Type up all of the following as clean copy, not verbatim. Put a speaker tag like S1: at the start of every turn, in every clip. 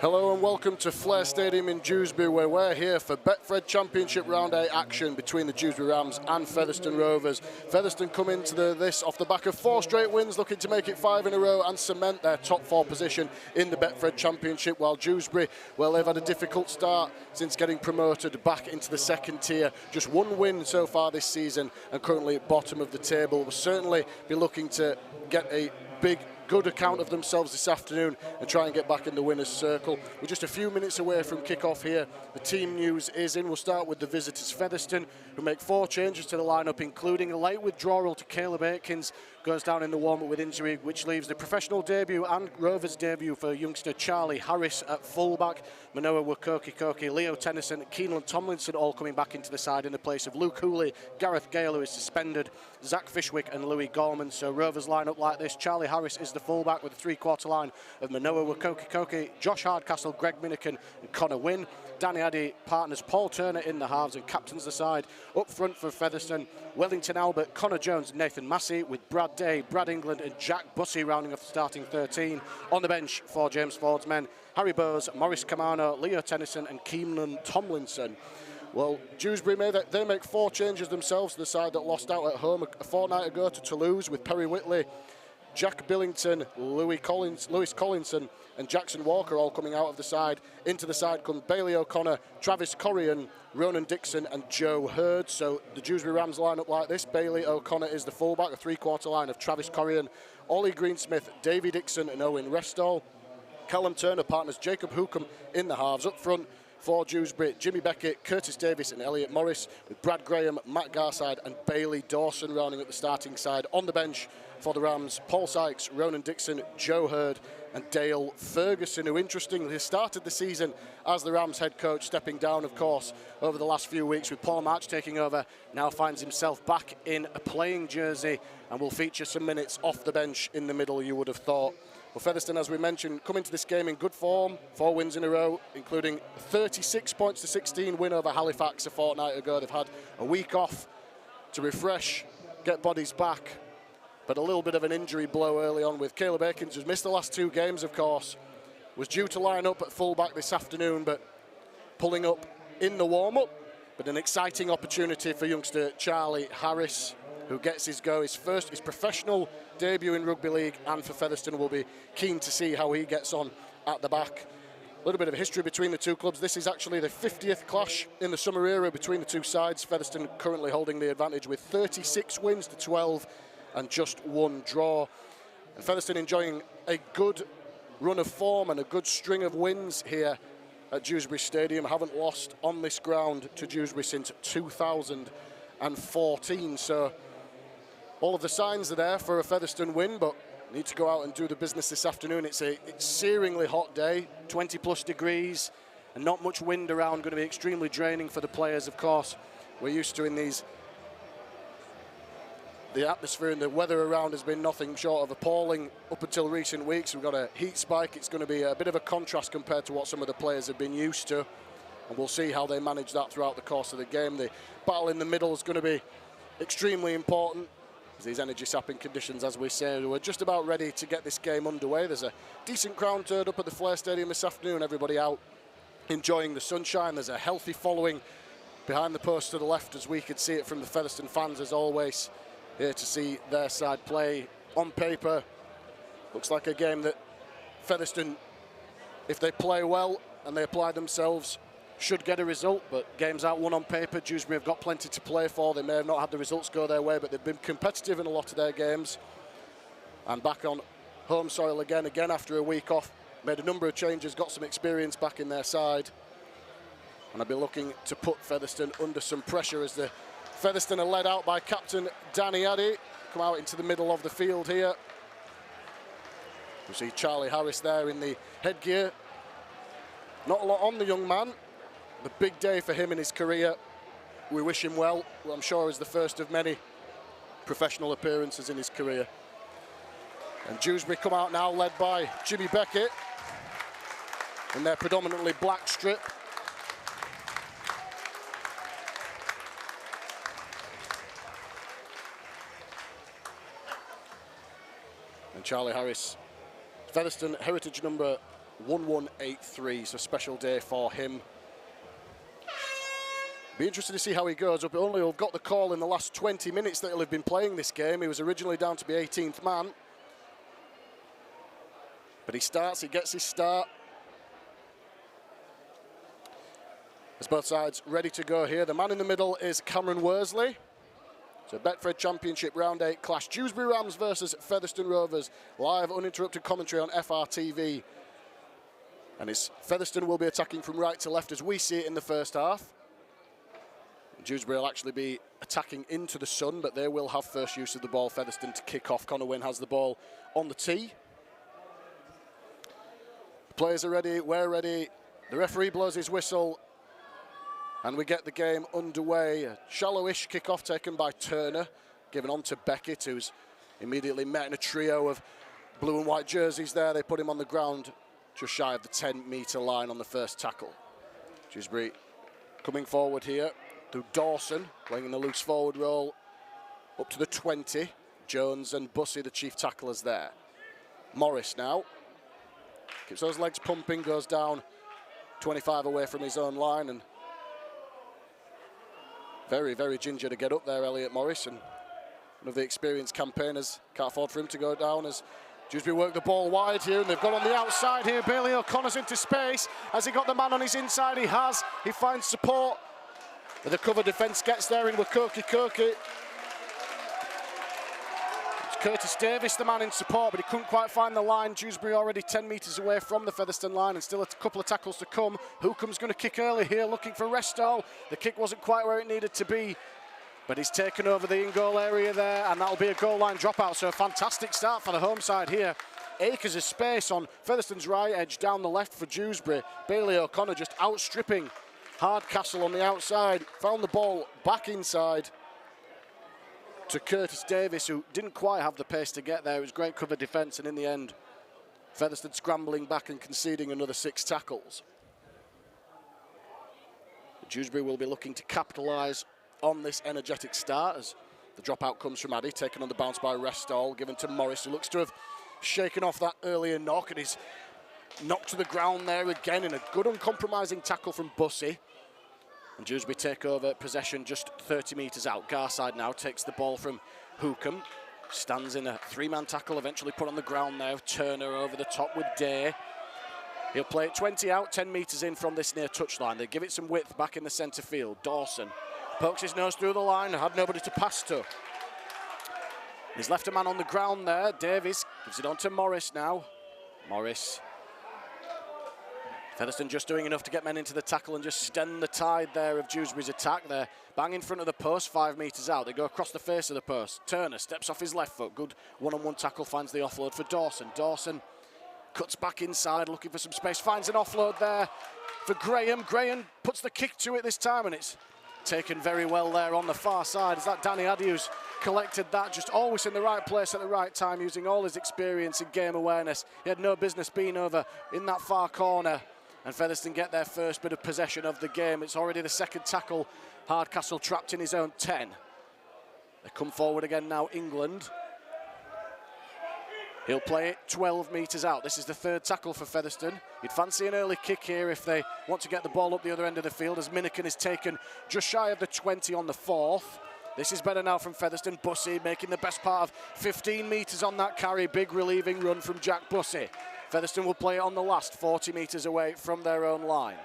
S1: Hello and welcome to Flair Stadium in Dewsbury, where we're here for Betfred Championship Round 8 action between the Dewsbury Rams and Featherstone Rovers. Featherstone come into this off the back of 4 straight wins, looking to make it 5 in a row and cement their top 4 position in the Betfred Championship, while Dewsbury, well, they've had a difficult start since getting promoted back into the second tier. Just 1 win so far this season and currently at bottom of the table. Will certainly be looking to get a good account of themselves this afternoon and try and get back in the winner's circle. We're just a few minutes away from kick-off here. The team news is in. We'll start with the visitors, Featherstone, who make 4 changes to the lineup, including a late withdrawal to Caleb Aikens, goes down in the warm-up with injury, which leaves the professional debut and Rovers debut for youngster Charlie Harris at fullback. Manoa Wakoki, Leo Tennyson, Keeneland Tomlinson all coming back into the side in the place of Luke Hooley, Gareth Gale, who is suspended, Zach Fishwick and Louis Gorman. So Rovers line up like this. Charlie Harris is the fullback with a 3-quarter line of Manoa Wakoki, Josh Hardcastle, Greg Miniken and Connor Wynn. Danny Addy partners Paul Turner in the halves and captains the side. Up front for Featherstone, Wellington Albert, Connor Jones, Nathan Massey, with Brad Day, Brad England and Jack Bussey rounding off the starting 13. On the bench for James Ford's men, Harry Bowes, Maurice Camano, Leo Tennyson and Keeneland Tomlinson. Well, Dewsbury, they make 4 changes themselves, the side that lost out at home a fortnight ago to Toulouse, with Perry Whitley, Jack Billington, Lewis Collinson and Jackson Walker all coming out of the side. Into the side come Bailey O'Connor, Travis Corrigan, Ronan Dixon and Joe Hurd. So the Dewsbury Rams line up like this. Bailey O'Connor is the fullback, a 3-quarter line of Travis Corrigan, Ollie Greensmith, Davy Dixon and Owen Restall. Callum Turner partners Jacob Hookham in the halves. Up front for Dewsbury, Jimmy Beckett, Curtis Davis and Elliot Morris, with Brad Graham, Matt Garside and Bailey Dawson rounding at the starting side. On the bench for the Rams, Paul Sykes, Ronan Dixon, Joe Hurd and Dale Ferguson, who interestingly started the season as the Rams head coach, stepping down, of course, over the last few weeks with Paul March taking over. Now finds himself back in a playing jersey and will feature some minutes off the bench in the middle, you would have thought. Well, Featherstone, as we mentioned, come into this game in good form, 4 wins in a row, including 36 points to 16 win over Halifax a fortnight ago. They've had a week off to refresh, get bodies back, but a little bit of an injury blow early on with Caleb Aikens, who's missed the last 2 games, of course. Was due to line up at fullback this afternoon, but pulling up in the warm-up. But an exciting opportunity for youngster Charlie Harris, who gets his go, his professional debut in rugby league, and for Featherstone will be keen to see how he gets on at the back. A little bit of history between the 2 clubs. This is actually the 50th clash in the summer era between the 2 sides. Featherstone currently holding the advantage with 36 wins to 12 and just 1 draw. And Featherstone enjoying a good run of form and a good string of wins here at Dewsbury Stadium. Haven't lost on this ground to Dewsbury since 2014. So all of the signs are there for a Featherstone win, but need to go out and do the business this afternoon. It's a searingly hot day, 20+ degrees, and not much wind around. Going to be extremely draining for the players, of course. We're used to in these. The atmosphere and the weather around has been nothing short of appalling up until recent weeks. We've got a heat spike. It's going to be a bit of a contrast compared to what some of the players have been used to, and we'll see how they manage that throughout the course of the game. The battle in the middle is going to be extremely important. These energy sapping conditions, as we say, we're just about ready to get this game underway. There's a decent crowd turned up at the Flair Stadium this afternoon. Everybody out enjoying the sunshine. There's a healthy following behind the post to the left, as we could see it from the Featherstone fans, as always, here to see their side play. On paper, looks like a game that Featherstone, if they play well and they apply themselves, should get a result. But games out won on paper. Dewsbury have got plenty to play for. They may have not had the results go their way, but they've been competitive in a lot of their games. And back on home soil again after a week off. Made a number of changes, got some experience back in their side. And I'll be looking to put Featherstone under some pressure as the Featherstone are led out by captain Danny Addy. Come out into the middle of the field here. You see Charlie Harris there in the headgear. Not a lot on the young man. The big day for him in his career. We wish him well. I'm sure is the first of many professional appearances in his career. And Dewsbury come out now, led by Jimmy Beckett in their predominantly black strip. And Charlie Harris, Featherstone heritage number 1183, so special day for him. Be interested to see how he goes. But only got the call in the last 20 minutes that he'll have been playing this game. He was originally down to be 18th man. But he starts, he gets his start. As both sides ready to go here. The man in the middle is Cameron Worsley. So Betfred Championship Round 8 clash. Dewsbury Rams versus Featherstone Rovers. Live uninterrupted commentary on FRTV. And Featherstone will be attacking from right to left as we see it in the first half. Dewsbury will actually be attacking into the sun, but they will have first use of the ball. Featherstone to kick off. Connor Wynn has the ball on the tee. The players are ready, we're ready. The referee blows his whistle and we get the game underway. A shallowish kick-off taken by Turner, given on to Beckett, who's immediately met in a trio of blue and white jerseys there. They put him on the ground just shy of the 10-metre line on the first tackle. Dewsbury coming forward here. To Dawson, playing in the loose forward role, up to the 20. Jones and Bussey, the chief tacklers there. Morris now. Keeps those legs pumping, goes down 25 away from his own line, and very, very ginger to get up there, Elliot Morris, and one of the experienced campaigners. Can't afford for him to go down as Dewsbury work the ball wide here, and they've got on the outside here. Bailey O'Connor's into space. Has he got the man on his inside? He has. He finds support. The cover defence gets there in Wakoki Koki. It's Curtis Davis, the man in support, but he couldn't quite find the line. Dewsbury already 10 metres away from the Featherstone line and still a couple of tackles to come. Hookam's going to kick early here, looking for Restall. The kick wasn't quite where it needed to be, but he's taken over the in-goal area there, and that'll be a goal line dropout. So a fantastic start for the home side here. Acres of space on Featherstone's right edge, down the left for Dewsbury. Bailey O'Connor just outstripping Hardcastle on the outside, found the ball back inside to Curtis Davis, who didn't quite have the pace to get there. It was great cover defence, and in the end, Featherstone scrambling back and conceding another 6 tackles. Dewsbury will be looking to capitalise on this energetic start as the dropout comes from Addy, taken on the bounce by Restall, given to Morris, who looks to have shaken off that earlier knock, and he's knocked to the ground there again in a good uncompromising tackle from Bussey. And Dewsbury take over possession just 30 metres out. Garside now takes the ball from Hookham. Stands in a 3-man tackle, eventually put on the ground now. Turner over the top with Day. He'll play it 20 out, 10 metres in from this near touchline. They give it some width back in the centre field. Dawson pokes his nose through the line, had nobody to pass to. He's left a man on the ground there. Davies gives it on to Morris now. Morris. Featherstone just doing enough to get men into the tackle and just stem the tide there of Dewsbury's attack there. Bang in front of the post, 5 metres out. They go across the face of the post. Turner steps off his left foot. Good one-on-one tackle, finds the offload for Dawson. Dawson cuts back inside, looking for some space. Finds an offload there for Graham. Graham puts the kick to it this time, and it's taken very well there on the far side. Is that Danny Addy who's collected that, just always in the right place at the right time, using all his experience and game awareness. He had no business being over in that far corner. And Featherstone get their first bit of possession of the game. It's already the second tackle. Hardcastle trapped in his own 10. They come forward again now, England. He'll play it 12 metres out. This is the third tackle for Featherstone. You'd fancy an early kick here if they want to get the ball up the other end of the field, as Miniken is taken just shy of the 20 on the 4th. This is better now from Featherstone. Bussey making the best part of 15 metres on that carry. Big relieving run from Jack Bussey. Featherstone will play it on the last 40 metres away from their own line.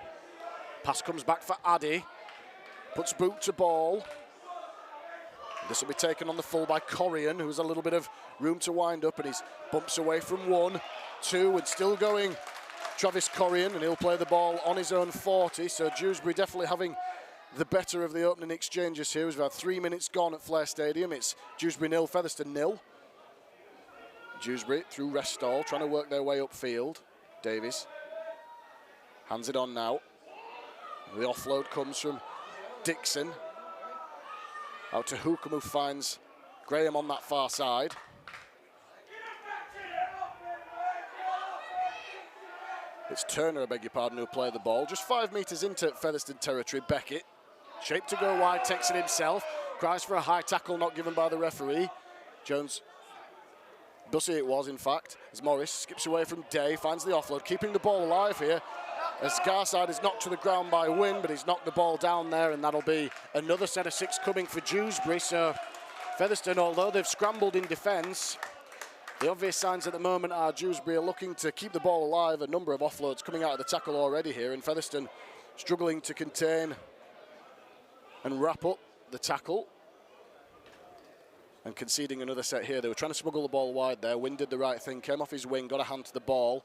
S1: Pass comes back for Addy. Puts boot to ball. This will be taken on the full by Corian, who has a little bit of room to wind up, and he's bumps away from 1, 2, and still going Travis Corian, and he'll play the ball on his own 40. So Dewsbury definitely having the better of the opening exchanges here. We've had 3 minutes gone at Flair Stadium. It's Dewsbury 0, Featherstone 0. Dewsbury through Restall, trying to work their way upfield. Davies hands it on now. The offload comes from Dixon. Out to Hookham, who finds Graham on that far side. It's Turner, I beg your pardon, who play the ball. Just 5 metres into Featherstone territory. Beckett, shaped to go wide, takes it himself. Cries for a high tackle, not given by the referee. Jones Bussy it was, in fact, as Morris skips away from Day, finds the offload, keeping the ball alive here. As Garside is knocked to the ground by Wynn, but he's knocked the ball down there, and that'll be another set of 6 coming for Dewsbury. So Featherstone, although they've scrambled in defence, the obvious signs at the moment are Dewsbury are looking to keep the ball alive. A number of offloads coming out of the tackle already here, and Featherstone struggling to contain and wrap up the tackle. And conceding another set here. They were trying to smuggle the ball wide there. Wynn did the right thing, came off his wing, got a hand to the ball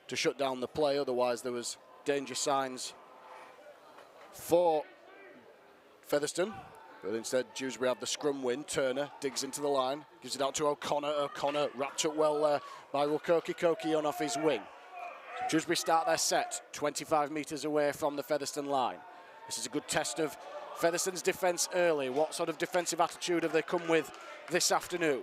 S1: to shut down the play. Otherwise, there was danger signs for Featherstone. But instead, Dewsbury have the scrum win. Turner digs into the line, gives it out to O'Connor. O'Connor wrapped up well there by Rukoki on off his wing. Dewsbury start their set 25 metres away from the Featherstone line. This is a good test of Featherstone's defence early. What sort of defensive attitude have they come with this afternoon?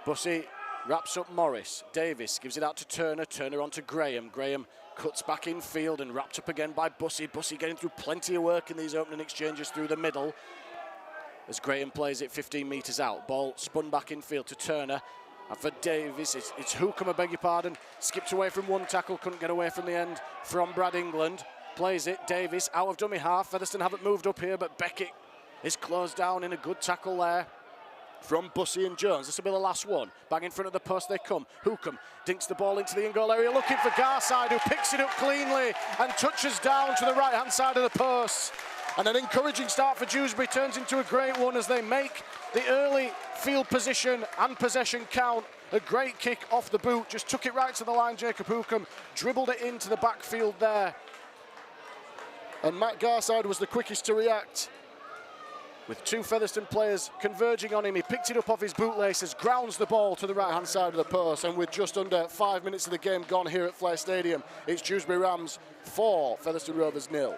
S1: Bussy wraps up Morris. Davis gives it out to Turner. Turner on to Graham. Graham cuts back in field and wrapped up again by Bussy. Bussy getting through plenty of work in these opening exchanges through the middle. As Graham plays it 15 metres out. Ball spun back in field to Turner. And for Davis, it's Hookham, I beg your pardon. Skipped away from one tackle, couldn't get away from the end from Brad England. Plays it, Davis out of dummy half. Featherstone haven't moved up here, but Beckett is closed down in a good tackle there from Bussy and Jones. This will be the last one. Bang in front of the post they come. Hookham dinks the ball into the in-goal area, looking for Garside, who picks it up cleanly and touches down to the right-hand side of the post. And an encouraging start for Dewsbury turns into a great one as they make the early field position and possession count. A great kick off the boot, just took it right to the line. Jacob Hookham dribbled it into the backfield there. And Matt Garside was the quickest to react. With 2 Featherstone players converging on him, he picked it up off his bootlaces, grounds the ball to the right-hand side of the post, and with just under 5 minutes of the game gone here at Flair Stadium, it's Dewsbury Rams 4, Featherstone Rovers 0.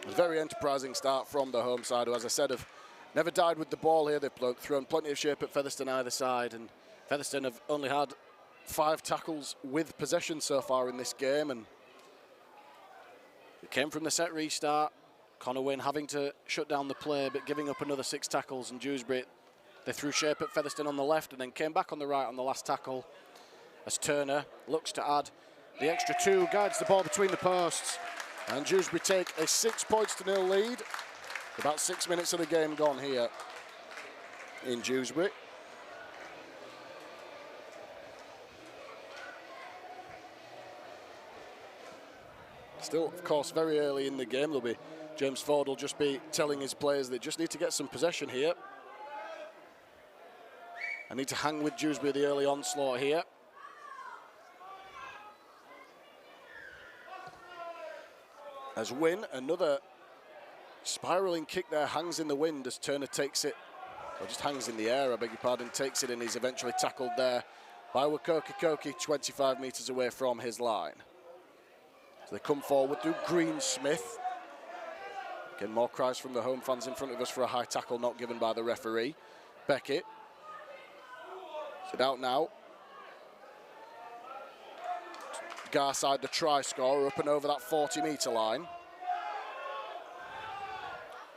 S1: A very enterprising start from the home side, who, as I said, have never died with the ball here. They've thrown plenty of shape at Featherstone either side, and Featherstone have only had 5 tackles with possession so far in this game, and it came from the set restart. Connor Wynn having to shut down the play, but giving up another 6 tackles, and Dewsbury, they threw shape at Featherstone on the left and then came back on the right on the last tackle as Turner looks to add the extra 2, guides the ball between the posts. And Dewsbury take a 6-0 lead. About 6 minutes of the game gone here in Dewsbury. Still, of course, very early in the game. James Ford will just be telling his players they just need to get some possession here. I need to hang with Dewsbury the early onslaught here. As Wynn, another spiralling kick there, hangs in the wind as Turner takes it, or just hangs in the air, I beg your pardon, takes it, and he's eventually tackled there by Rukoki 25 metres away from his line. So they come forward through Greensmith. Again, more cries from the home fans in front of us for a high tackle not given by the referee. Beckett. Sit out now. Garside, the try scorer, up and over that 40-metre line.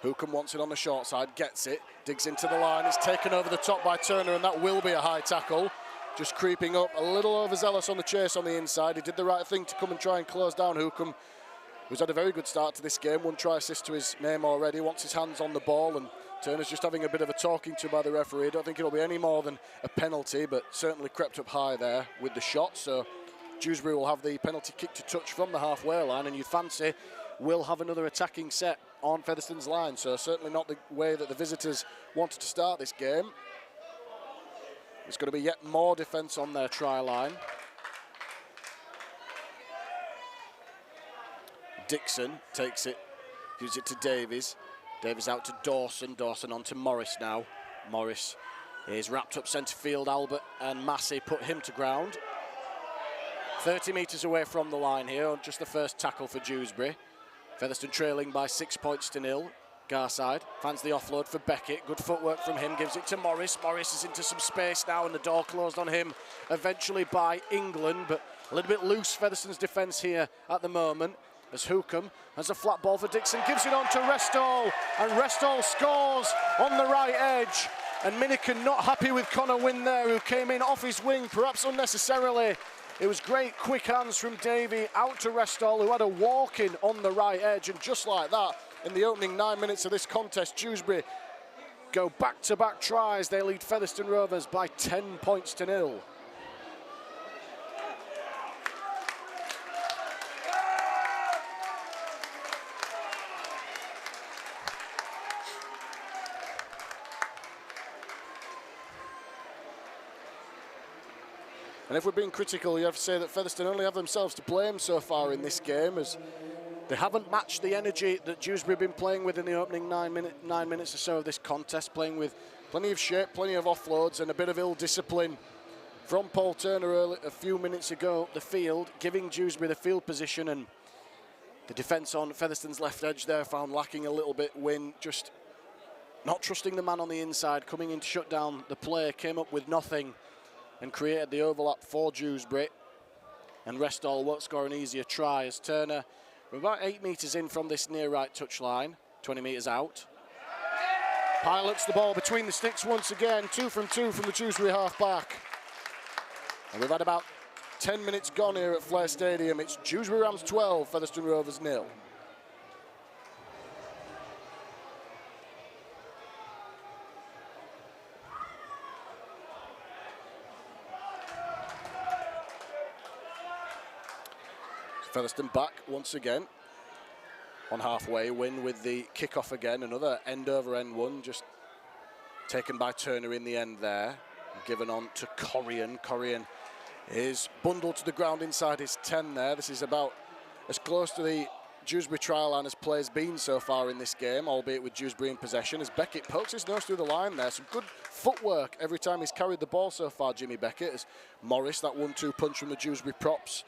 S1: Hookham wants it on the short side, gets it, digs into the line, is taken over the top by Turner, and that will be a high tackle. Just creeping up, a little overzealous on the chase on the inside. He did the right thing to come and try and close down Hookham, who's had a very good start to this game. 1 try assist to his name already, wants his hands on the ball, and Turner's just having a bit of a talking to by the referee. I don't think it'll be any more than a penalty, but certainly crept up high there with the shot. So Dewsbury will have the penalty kick to touch from the halfway line, and you'd fancy we'll have another attacking set on Featherstone's line. So certainly not the way that the visitors wanted to start this game. There's going to be yet more defence on their try line. Dixon takes it, gives it to Davies. Davies out to Dawson. Dawson on to Morris now. Morris is wrapped up centre field. Albert and Massey put him to ground. 30 metres away from the line here, just the first tackle for Dewsbury. Featherstone trailing by 6-0. Garside finds the offload for Beckett. Good footwork from him, gives it to Morris. Morris is into some space now, and the door closed on him eventually by England, but A little bit loose, Featherstone's defence here at the moment, as Hookham has a flat ball for Dixon, gives it on to Restall, and Restall scores on the right edge. And Minikin not happy with Connor Wynn there, who came in off his wing, perhaps unnecessarily. It was great quick hands from Davey out to Restall, who had a walk-in on the right edge, and just like that, in the opening 9 minutes of this contest, Dewsbury go back-to-back tries. They lead Featherstone Rovers by 10 points to 0. And if we're being critical, you have to say that Featherstone only have themselves to blame so far in this game, as they haven't matched the energy that Dewsbury have been playing with in the opening 9 minutes or so of this contest, playing with plenty of shape, plenty of offloads, and a bit of ill discipline from Paul Turner a few minutes ago up the field, giving Dewsbury the field position, and the defence on Featherstone's left edge there found lacking a little bit. Wynn just not trusting the man on the inside, coming in to shut down the play, came up with nothing and created the overlap for Dewsbury. And Restall won't score an easier try, as Turner, we're about 8 metres in from this near right touchline, 20 metres out. Pilots the ball between the sticks once again, 2 from 2 from the Dewsbury half-back. And we've had about 10 minutes gone here at Flair Stadium. It's Dewsbury Rams 12, Featherstone Rovers 0. Featherstone back once again on halfway. Win with the kick-off again. Another end-over-end one, just taken by Turner in the end there. Given on to Corrian. Corrian is bundled to the ground inside his 10 there. This is about as close to the Dewsbury trial line as play's been so far in this game, albeit with Dewsbury in possession, as Beckett pokes his nose through the line there. Some good footwork every time he's carried the ball so far, Jimmy Beckett, as Morris, that 1-2 punch from the Dewsbury props,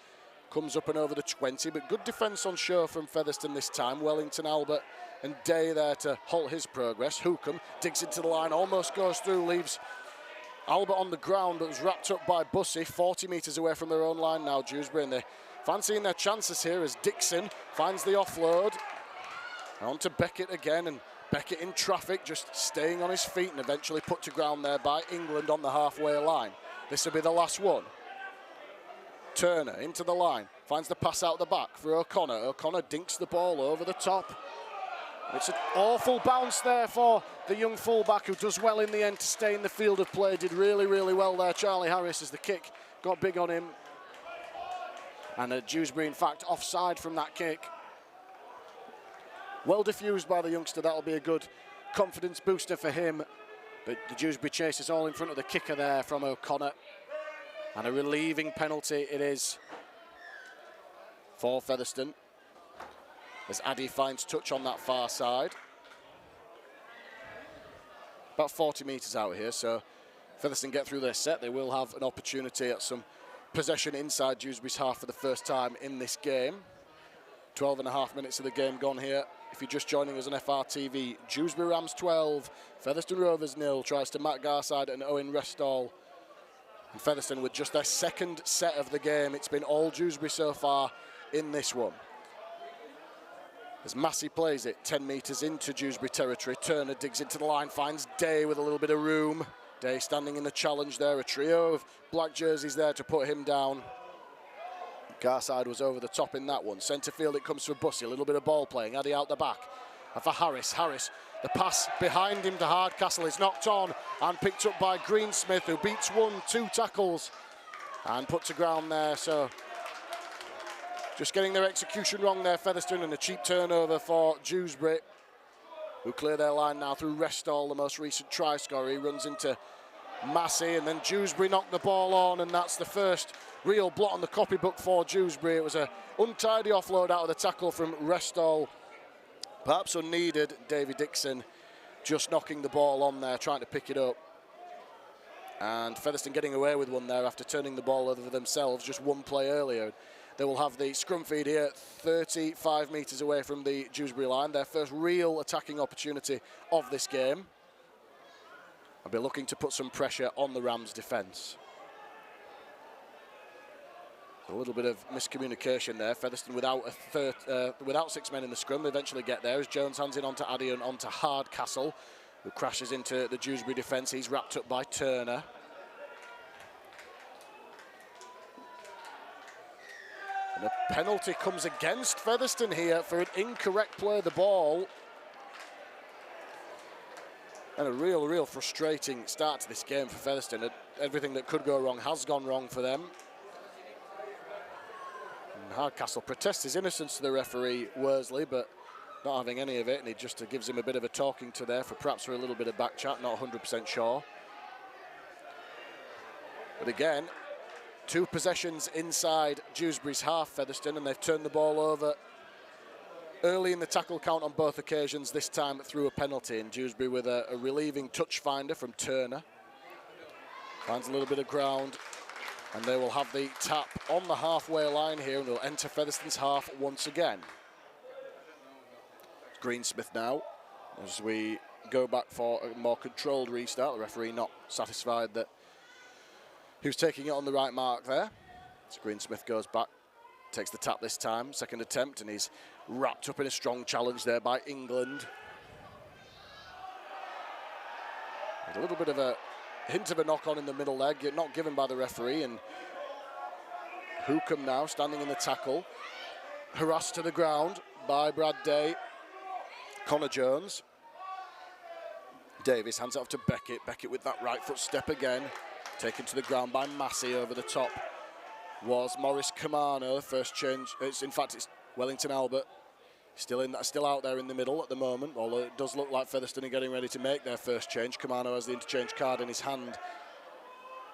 S1: comes up and over the 20, but good defence on show from Featherstone this time. Wellington, Albert and Day there to halt his progress. Hookham digs into the line, almost goes through, leaves Albert on the ground, but was wrapped up by Bussey, 40 metres away from their own line now, Dewsbury, and they're fancying their chances here as Dixon finds the offload. On to Beckett again, and Beckett in traffic, just staying on his feet and eventually put to ground there by England on the halfway line. This will be the last one. Turner into the line, finds the pass out the back for O'Connor. O'Connor dinks the ball over the top. It's an awful bounce there for the young fullback, who does well in the end to stay in the field of play. Did really, really well there, Charlie Harris, as the kick got big on him. And Dewsbury, in fact, offside from that kick. Well diffused by the youngster. That'll be a good confidence booster for him. But the Dewsbury chase is all in front of the kicker there from O'Connor. And a relieving penalty it is for Featherstone, as Addy finds touch on that far side. About 40 metres out here, so Featherstone get through their set. They will have an opportunity at some possession inside Dewsbury's half for the first time in this game. 12.5 minutes of the game gone here. If you're just joining us on FRTV, Dewsbury Rams 12, Featherstone Rovers 0. Tries to Matt Garside and Owen Restall. And Featherstone with just their second set of the game. It's been all Dewsbury so far in this one. As Massey plays it 10 metres into Dewsbury territory, Turner digs into the line, finds Day with a little bit of room. Day standing in the challenge there, a trio of black jerseys there to put him down. Garside was over the top in that one. Centre field it comes for Bussey, a little bit of ball playing, Addy out the back. And for Harris, the pass behind him to Hardcastle is knocked on and picked up by Greensmith, who beats 1-2 tackles and put to ground there. So just getting their execution wrong there, Featherstone, and a cheap turnover for Dewsbury, who clear their line now through Restall, the most recent try scorer. He runs into Massey, and then Dewsbury knocked the ball on, and that's the first real blot on the copybook for Dewsbury. It was an untidy offload out of the tackle from Restall. Perhaps unneeded, Davy Dixon just knocking the ball on there, trying to pick it up. And Featherstone getting away with one there after turning the ball over themselves just one play earlier. They will have the scrum feed here 35 metres away from the Dewsbury line, their first real attacking opportunity of this game. I'll be looking to put some pressure on the Rams' defence. A little bit of miscommunication there. Featherstone without 6 men in the scrum. They eventually get there as Jones hands in onto Addy and onto Hardcastle, who crashes into the Dewsbury defence. He's wrapped up by Turner. And a penalty comes against Featherstone here for an incorrect play of the ball. And a real frustrating start to this game for Featherstone. Everything that could go wrong has gone wrong for them. And Hardcastle protests his innocence to the referee, Worsley, but not having any of it, and he just gives him a bit of a talking to there for perhaps for a little bit of back chat, not 100% sure. But again, 2 possessions inside Dewsbury's half, Featherstone, and they've turned the ball over early in the tackle count on both occasions, this time through a penalty. And Dewsbury with a relieving touch finder from Turner. Finds a little bit of ground, and they will have the tap on the halfway line here, and they'll enter Featherstone's half once again. Greensmith now, as we go back for a more controlled restart. The referee not satisfied that he was taking it on the right mark there. So Greensmith goes back, takes the tap this time, second attempt, and he's wrapped up in a strong challenge there by England. With a little bit of a hint of a knock-on in the middle leg, not given by the referee, and Hookham now standing in the tackle, harassed to the ground by Brad Day. Connor Jones. Davis hands it off to Beckett. Beckett with that right foot step again. Taken to the ground by Massey. Over the top was Morris Camano. First change. In fact, it's Wellington Albert. Still out there in the middle at the moment, although it does look like Featherstone are getting ready to make their first change. Camano has the interchange card in his hand.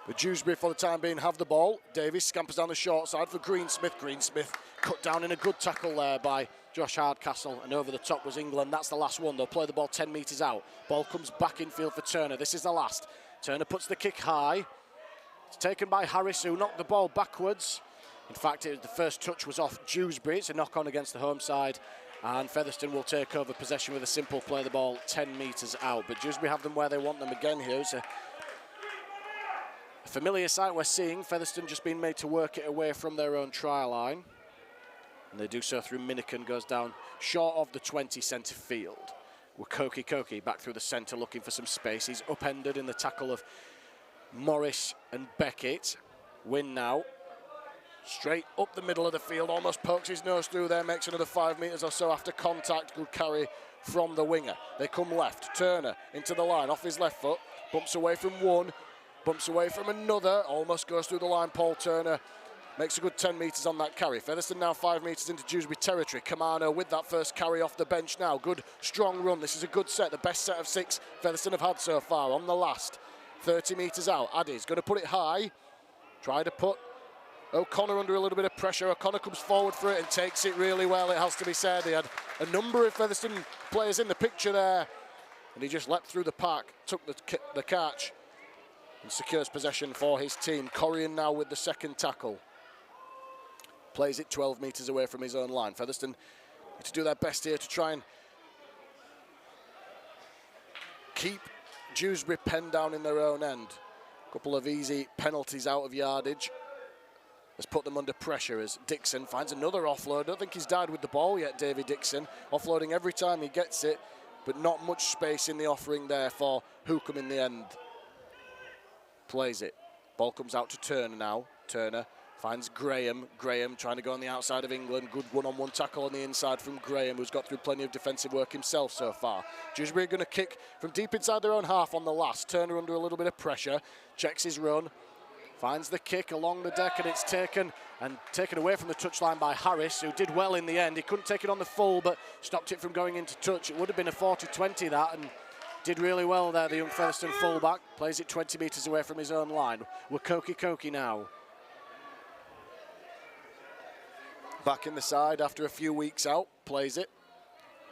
S1: But Dewsbury, for the time being, have the ball. Davies scampers down the short side for Greensmith. Greensmith cut down in a good tackle there by Josh Hardcastle, and over the top was England. That's the last one. They'll play the ball 10 metres out. Ball comes back in field for Turner. This is the last. Turner puts the kick high. It's taken by Harris, who knocked the ball backwards. In fact, the first touch was off Dewsbury. It's a knock-on against the home side, and Featherstone will take over possession with a simple play the ball 10 metres out. But Dewsbury have them where they want them again here. It's a familiar sight we're seeing. Featherstone just being made to work it away from their own try line. And they do so through Minikin, goes down short of the 20 centre field. Koki back through the centre looking for some space. He's upended in the tackle of Morris and Beckett. Win now. Straight up the middle of the field, almost pokes his nose through there, makes another 5 metres or so after contact. Good carry from the winger. They come left. Turner into the line, off his left foot. Bumps away from one, bumps away from another. Almost goes through the line, Paul Turner. Makes a good 10 metres on that carry. Featherstone now 5 metres into Dewsbury territory. Camano with that first carry off the bench now. Good, strong run. This is a good set. The best set of 6 Featherstone have had so far. On the last, 30 metres out. Addy's going to put it high. Try to put O'Connor under a little bit of pressure. O'Connor comes forward for it and takes it really well, it has to be said. He had a number of Featherstone players in the picture there, and he just leapt through the pack, took the catch, and secures possession for his team. Corrian now with the second tackle. Plays it 12 metres away from his own line. Featherstone need to do their best here to try and keep Dewsbury penned down in their own end. A couple of easy penalties out of yardage has put them under pressure as Dixon finds another offload. I don't think he's died with the ball yet, Davy Dixon. Offloading every time he gets it, but not much space in the offering there for Hookham in the end. Plays it. Ball comes out to Turner now. Turner finds Graham. Graham trying to go on the outside of England. Good one-on-one tackle on the inside from Graham, who's got through plenty of defensive work himself so far. Dewsbury going to kick from deep inside their own half on the last. Turner under a little bit of pressure. Checks his run. Finds the kick along the deck, and it's taken away from the touchline by Harris, who did well in the end. He couldn't take it on the full, but stopped it from going into touch. It would have been a 40-20 that, and did really well there, the young Featherstone fullback. Plays it 20 metres away from his own line. Koki now. Back in the side after a few weeks out, plays it.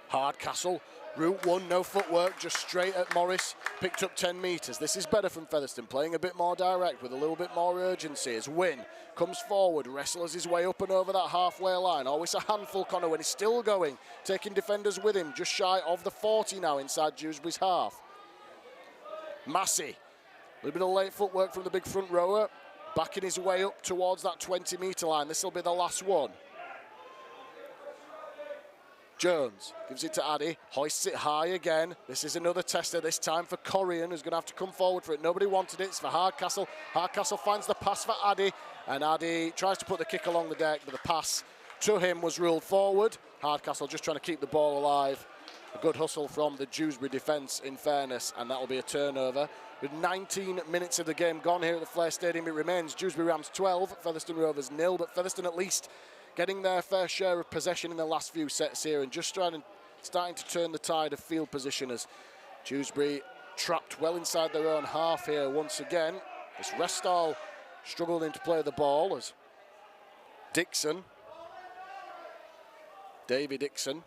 S1: Hardcastle, route one, no footwork, just straight at Morris, picked up 10 metres. This is better from Featherstone, playing a bit more direct with a little bit more urgency as Wynn comes forward, wrestles his way up and over that halfway line. Always a handful, Connor, when he's still going, taking defenders with him, just shy of the 40 now inside Dewsbury's half. Massey, a little bit of late footwork from the big front rower. backing his way up towards that 20-metre line. This will be the last one. Jones gives it to Addy, hoists it high again. This is another tester, this time for Corian, who's going to have to come forward for it. Nobody wanted it, it's for Hardcastle. Hardcastle finds the pass for Addy, and Addy tries to put the kick along the deck, but the pass to him was ruled forward. Hardcastle just trying to keep the ball alive. A good hustle from the Dewsbury defence, in fairness, and that will be a turnover. With 19 minutes of the game gone here at the Flair Stadium, it remains Dewsbury Rams 12, Featherstone Rovers 0, but Featherstone at least getting their fair share of possession in the last few sets here and just starting to turn the tide of field position as Dewsbury trapped well inside their own half here once again. As Restal struggling to play the ball as Dixon, Davy Dixon,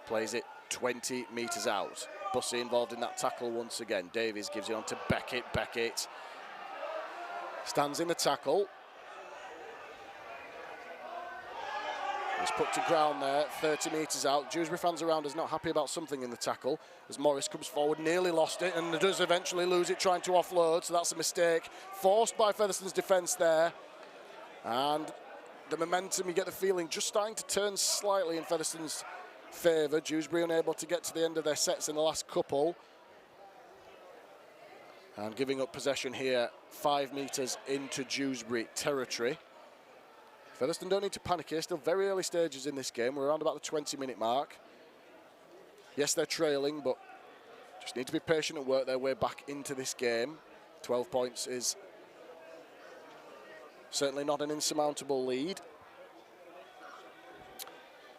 S1: plays it 20 metres out. Bussey involved in that tackle once again. Davies gives it on to Beckett. Beckett stands in the tackle. He's put to ground there, 30 metres out. Dewsbury fans around us not happy about something in the tackle as Morris comes forward, nearly lost it and does eventually lose it trying to offload, so that's a mistake. Forced by Featherstone's defence there. And the momentum, you get the feeling, just starting to turn slightly in Featherstone's favour. Dewsbury unable to get to the end of their sets in the last couple. And giving up possession here, 5 metres into Dewsbury territory. Featherstone don't need to panic here, still very early stages in this game. We're around about the 20-minute mark. Yes, they're trailing, but just need to be patient and work their way back into this game. 12 points is certainly not an insurmountable lead.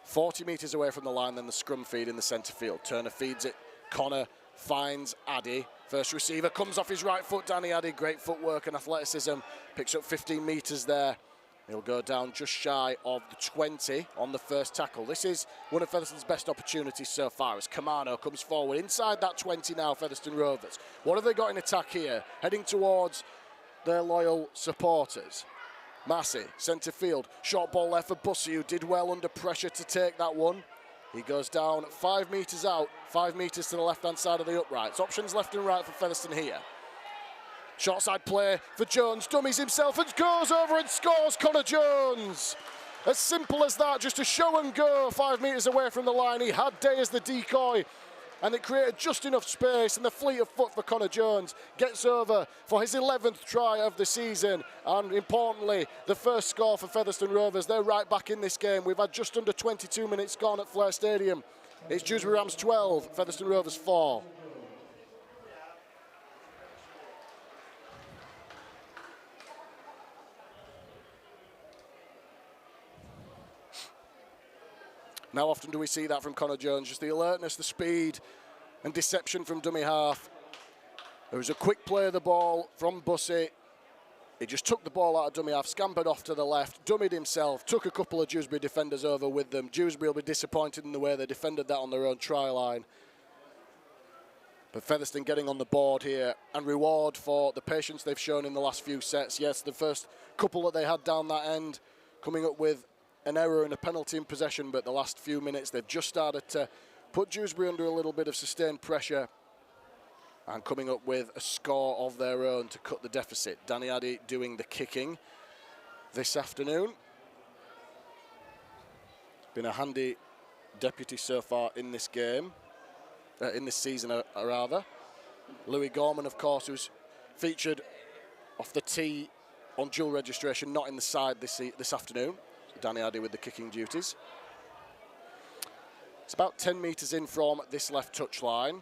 S1: 40 metres away from the line, then the scrum feed in the centre field. Turner feeds it, Connor finds Addy. First receiver comes off his right foot, Danny Addy. Great footwork and athleticism, picks up 15 metres there. He'll go down just shy of the 20 on the first tackle. This is one of Featherstone's best opportunities so far as Kamano comes forward. Inside that 20 now, Featherstone Rovers. What have they got in attack here? Heading towards their loyal supporters. Massey, centre field. Short ball left for Bussey, who did well under pressure to take that one. He goes down 5 metres out, 5 metres to the left-hand side of the uprights. Options left and right for Featherstone here. Short side play for Jones, dummies himself and goes over and scores Connor Jones. As simple as that, just a show and go 5 metres away from the line. He had Day as the decoy and it created just enough space, and the fleet of foot for Connor Jones gets over for his 11th try of the season, and importantly, the first score for Featherstone Rovers. They're right back in this game. We've had just under 22 minutes gone at Flair Stadium. It's Dewsbury Rams 12, Featherstone Rovers 4. Now often do we see that from Connor Jones, just the alertness, the speed and deception from dummy half. There was a quick play of the ball from Bussey. He just took the ball out of dummy half, scampered off to the left, dummied himself, took a couple of Dewsbury defenders over with them. Dewsbury will be disappointed in the way they defended that on their own try line. But Featherstone getting on the board here, and reward for the patience they've shown in the last few sets. Yes, the first couple that they had down that end, coming up with an error and a penalty in possession, but the last few minutes they've just started to put Dewsbury under a little bit of sustained pressure and coming up with a score of their own to cut the deficit. Danny Addy doing the kicking this afternoon. Been a handy deputy so far in this game, in this season rather. Louis Gorman, of course, who's featured off the tee on dual registration, not in the side this afternoon. Danny Addy with the kicking duties. It's about 10 metres in from this left touch line.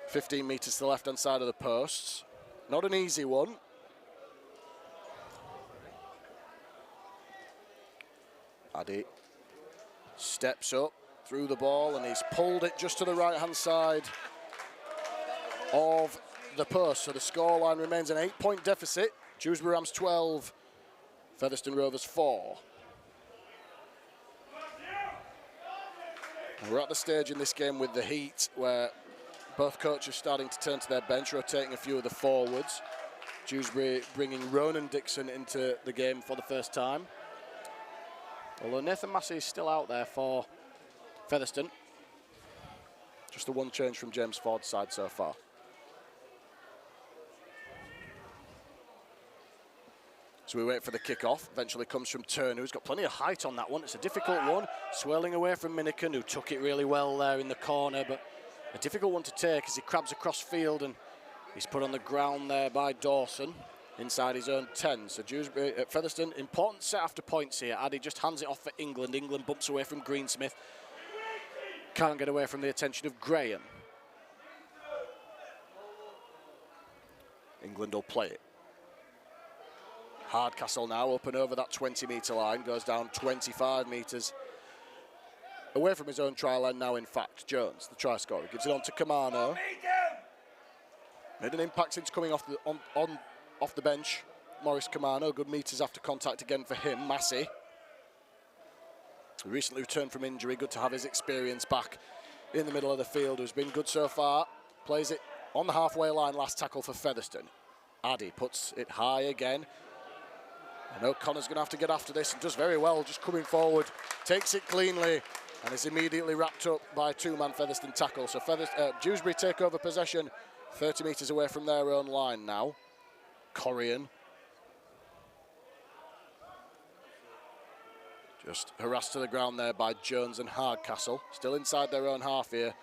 S1: 15 metres to the left-hand side of the posts. Not an easy one. Addy steps up through the ball and he's pulled it just to the right-hand side of the post. So the scoreline remains an 8-point deficit. Dewsbury Rams 12. Featherstone Rovers 4. And we're at the stage in this game with the heat where both coaches starting to turn to their bench, rotating a few of the forwards. Dewsbury bringing Ronan Dixon into the game for the first time. Although Nathan Massey is still out there for Featherstone. Just the one change from James Ford's side so far. So we wait for the kick-off. Eventually comes from Turner, who's got plenty of height on that one. It's a difficult one. Swirling away from Miniken, who took it really well there in the corner, but a difficult one to take as he crabs across field, and he's put on the ground there by Dawson inside his own 10. So Dewsbury at Featherstone, important set after points here. Addy just hands it off for England. England bumps away from Greensmith. Can't get away from the attention of Graham. England will play it. Hardcastle now open over that 20-metre line, goes down 25 metres away from his own try line now, in fact. Jones, the try scorer, gives it on to Kamano. Made an impact since coming off the bench. Maurice Kamano, good metres after contact again for him. Massey, who recently returned from injury, good to have his experience back in the middle of the field, who's been good so far. Plays it on the halfway line, last tackle for Featherstone. Addy puts it high again. I know Connor's going to have to get after this, and does very well, just coming forward, takes it cleanly, and is immediately wrapped up by a two-man Featherstone tackle. So Dewsbury take over possession 30 metres away from their own line now. Corrigan just harassed to the ground there by Jones and Hardcastle. Still inside their own half here.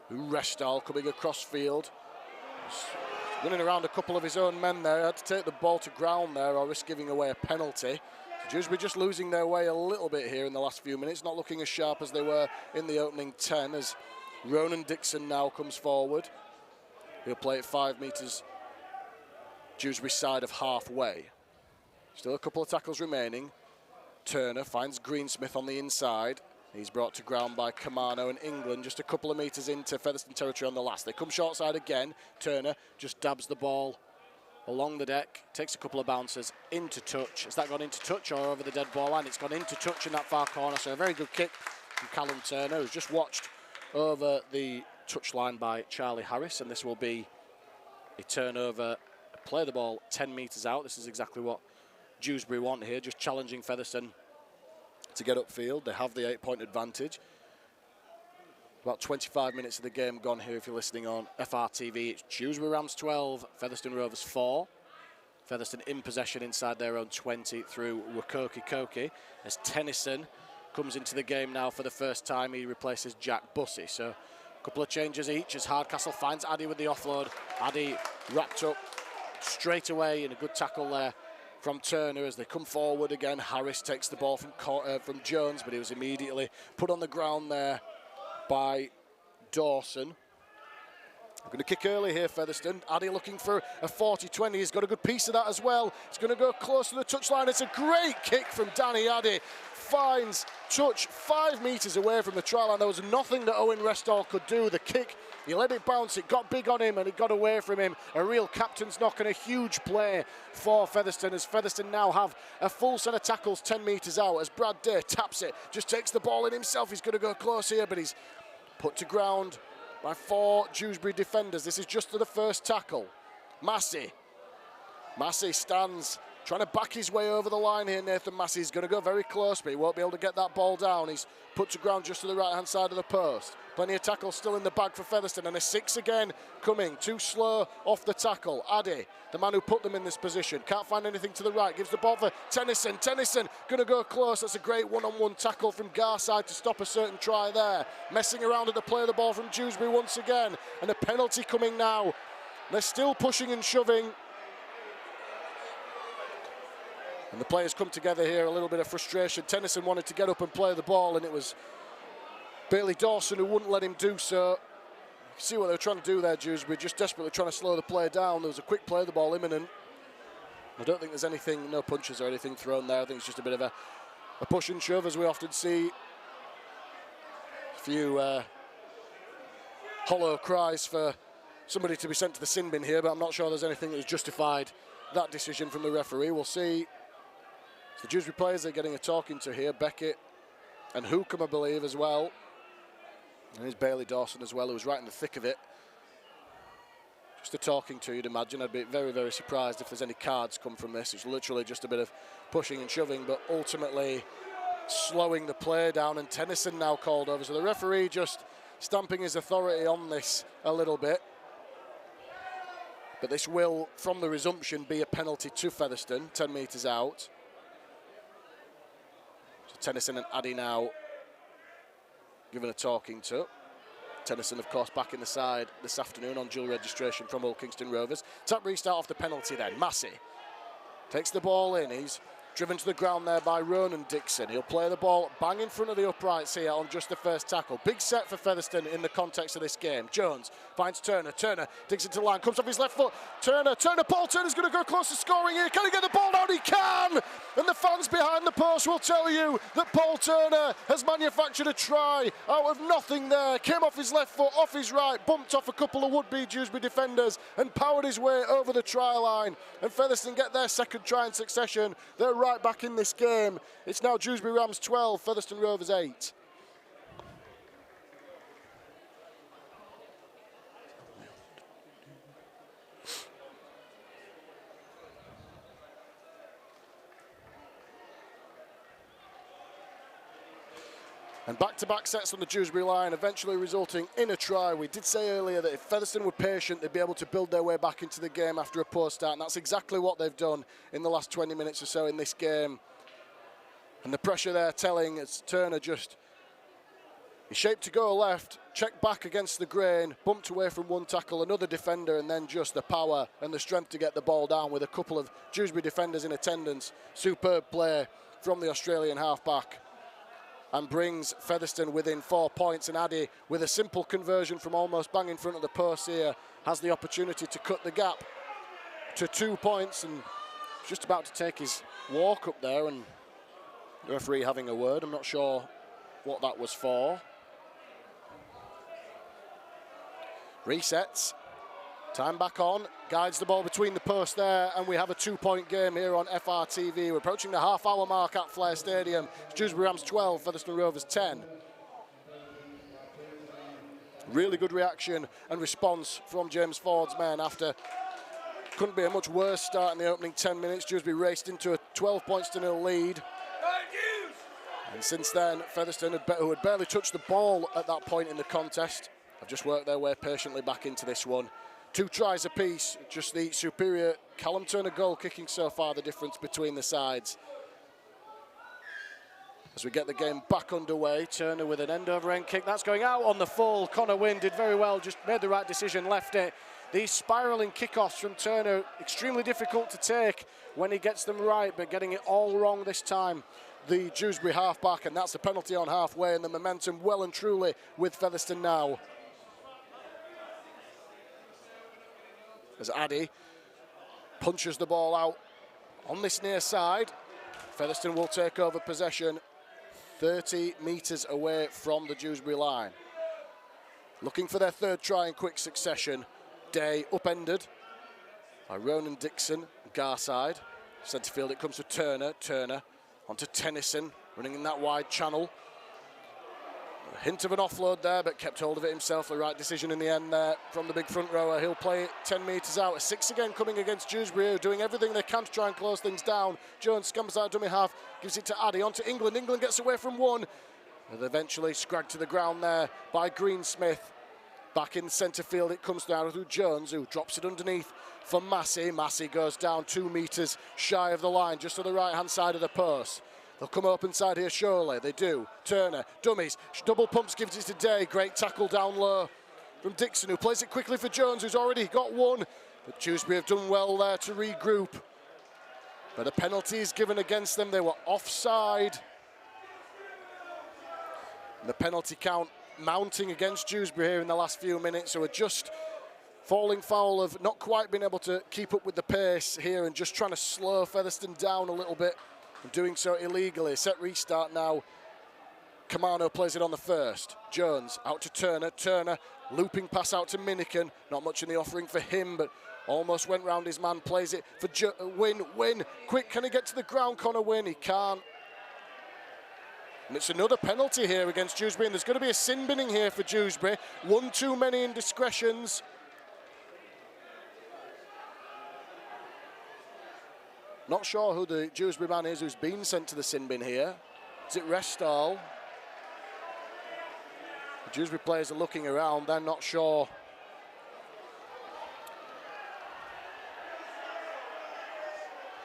S1: Restal coming across field. Running around a couple of his own men there. Had to take the ball to ground there or risk giving away a penalty. So Dewsbury just losing their way a little bit here in the last few minutes. Not looking as sharp as they were in the opening 10 as Ronan Dixon now comes forward. He'll play it 5 metres Dewsbury side of halfway. Still a couple of tackles remaining. Turner finds Greensmith on the inside. He's brought to ground by Kamano and England, just a couple of metres into Featherstone territory on the last. They come short side again. Turner just dabs the ball along the deck, takes a couple of bounces into touch. Has that gone into touch or over the dead ball line? It's gone into touch in that far corner, so a very good kick from Callum Turner, who's just watched over the touch line by Charlie Harris, and this will be a turnover. Play the ball 10 metres out. This is exactly what Dewsbury want here, just challenging Featherstone to get upfield. They have the 8-point advantage. About 25 minutes of the game gone here if you're listening on FRTV. It's Dewsbury Rams 12, Featherstone Rovers 4. Featherstone in possession inside their own 20 through Wakoki Koki. As Tennyson comes into the game now for the first time, he replaces Jack Bussey. So a couple of changes each as Hardcastle finds Addy with the offload. Addy wrapped up straight away in a good tackle there from Turner as they come forward again. Harris takes the ball from Jones, but he was immediately put on the ground there by Dawson. I'm going to kick early here, Featherstone. Addy looking for a 40-20. He's got a good piece of that as well. It's going to go close to the touchline. It's a great kick from Danny Addy. Finds touch 5 metres away from the try line. There was nothing that Owen Restal could do. The kick, he let it bounce, it got big on him and it got away from him. A real captain's knock and a huge play for Featherstone, as Featherstone now have a full set of tackles 10 metres out as Brad Day taps it, just takes the ball in himself. He's going to go close here, but he's put to ground by 4 Dewsbury defenders. This is just to the first tackle. Massey stands trying to back his way over the line here. Nathan Massey's going to go very close, but he won't be able to get that ball down. He's put to ground just to the right-hand side of the post. Plenty of tackles still in the bag for Featherstone, and a 6 again coming. Too slow off the tackle. Addy, the man who put them in this position, can't find anything to the right. Gives the ball for Tennyson. Tennyson going to go close. That's a great one-on-one tackle from Garside to stop a certain try there. Messing around at the play of the ball from Dewsbury once again, and a penalty coming now. They're still pushing and shoving. And the players come together here, a little bit of frustration. Tennyson wanted to get up and play the ball, and it was Bailey Dawson who wouldn't let him do so. You see what they were trying to do there, Dewsbury, just desperately trying to slow the play down. There was a quick play, the ball imminent. I don't think there's anything, no punches or anything thrown there. I think it's just a bit of a push and shove, as we often see. A few hollow cries for somebody to be sent to the sin bin here, but I'm not sure there's anything that's justified that decision from the referee. We'll see. The Dewsbury players are getting a talking to here. Beckett and Hookham, I believe, as well. And there's Bailey Dawson as well, who was right in the thick of it. Just a talking to, you'd imagine. I'd be very, very surprised if there's any cards come from this. It's literally just a bit of pushing and shoving, but ultimately slowing the play down. And Tennyson now called over. So the referee just stamping his authority on this a little bit. But this will, from the resumption, be a penalty to Featherstone, 10 metres out. So Tennyson and Addy now given a talking to. Tennyson, of course, back in the side this afternoon on dual registration from Old Kingston Rovers. Tap restart off the penalty then. Massey takes the ball in. He's driven to the ground there by Ronan Dixon. He'll play the ball bang in front of the uprights here on just the first tackle. Big set for Featherstone in the context of this game. Jones finds Turner. Turner digs into the line, comes off his left foot. Turner, Paul Turner's going to go close to scoring here. Can he get the ball down? He can! And the fans behind the post will tell you that Paul Turner has manufactured a try out of nothing there. Came off his left foot, off his right, bumped off a couple of would-be Dewsbury defenders and powered his way over the try line. And Featherstone get their second try in succession. They're right back in this game. It's now Dewsbury Rams 12, Featherstone Rovers 8. And back-to-back sets on the Dewsbury line, eventually resulting in a try. We did say earlier that if Featherstone were patient, they'd be able to build their way back into the game after a poor start, and that's exactly what they've done in the last 20 minutes or so in this game. And the pressure there telling as Turner just, he shaped to go left, checked back against the grain, bumped away from one tackle, another defender, and then just the power and the strength to get the ball down with a couple of Dewsbury defenders in attendance. Superb play from the Australian halfback. And brings Featherstone within 4 points. And Addy, with a simple conversion from almost bang in front of the post here, has the opportunity to cut the gap to 2 points. And just about to take his walk up there, and the referee having a word. I'm not sure what that was for. Resets. Time back on, guides the ball between the posts there, and we have a 2-point game here on FRTV. We're approaching the half-hour mark at Flair Stadium. It's Dewsbury Rams 12, Featherstone Rovers 10. Really good reaction and response from James Ford's men after couldn't be a much worse start in the opening 10 minutes. Dewsbury raced into a 12 points to 0 lead. And since then, Featherstone, who had barely touched the ball at that point in the contest, have just worked their way patiently back into this one. 2 tries apiece, just the superior Callum Turner goal kicking so far the difference between the sides. As we get the game back underway, Turner with an end-over-end kick, that's going out on the full. Connor Wynne did very well, just made the right decision, left it. These spiralling kickoffs from Turner, extremely difficult to take when he gets them right, but getting it all wrong this time. The Dewsbury half-back, and that's a penalty on halfway, and the momentum well and truly with Featherstone now. As Addy punches the ball out on this near side. Featherstone will take over possession 30 metres away from the Dewsbury line. Looking for their third try in quick succession. Day upended by Ronan Dixon, Garside. Centre field, it comes to Turner. Turner onto Tennyson, running in that wide channel. A hint of an offload there, but kept hold of it himself. The right decision in the end there from the big front rower. He'll play it 10 metres out. A 6 again coming against Dewsbury, doing everything they can to try and close things down. Jones scampers out dummy half, gives it to Addy, onto England. England gets away from one. And eventually scragged to the ground there by Greensmith. Back in centre field it comes down to Jones, who drops it underneath for Massey. Massey goes down 2 metres shy of the line, just to the right-hand side of the post. They'll come open side here, surely. They do. Turner, dummies, double pumps, gives it to Day. Great tackle down low from Dixon, who plays it quickly for Jones, who's already got one. But Dewsbury have done well there to regroup. But a penalty is given against them. They were offside. And the penalty count mounting against Dewsbury here in the last few minutes, who are just falling foul of not quite being able to keep up with the pace here and just trying to slow Featherstone down a little bit. And doing so illegally. Set restart now. Camano plays it on the first. Jones out to Turner. Turner looping pass out to Minican. Not much in the offering for him, but almost went round his man. Plays it for Wynne. Wynne, quick, can he get to the ground? Connor Wynne, he can't. And it's another penalty here against Dewsbury, and there's going to be a sin binning here for Dewsbury. One too many indiscretions. Not sure who the Dewsbury man is who's been sent to the sin bin here. Is it Restall? The Dewsbury players are looking around, they're not sure.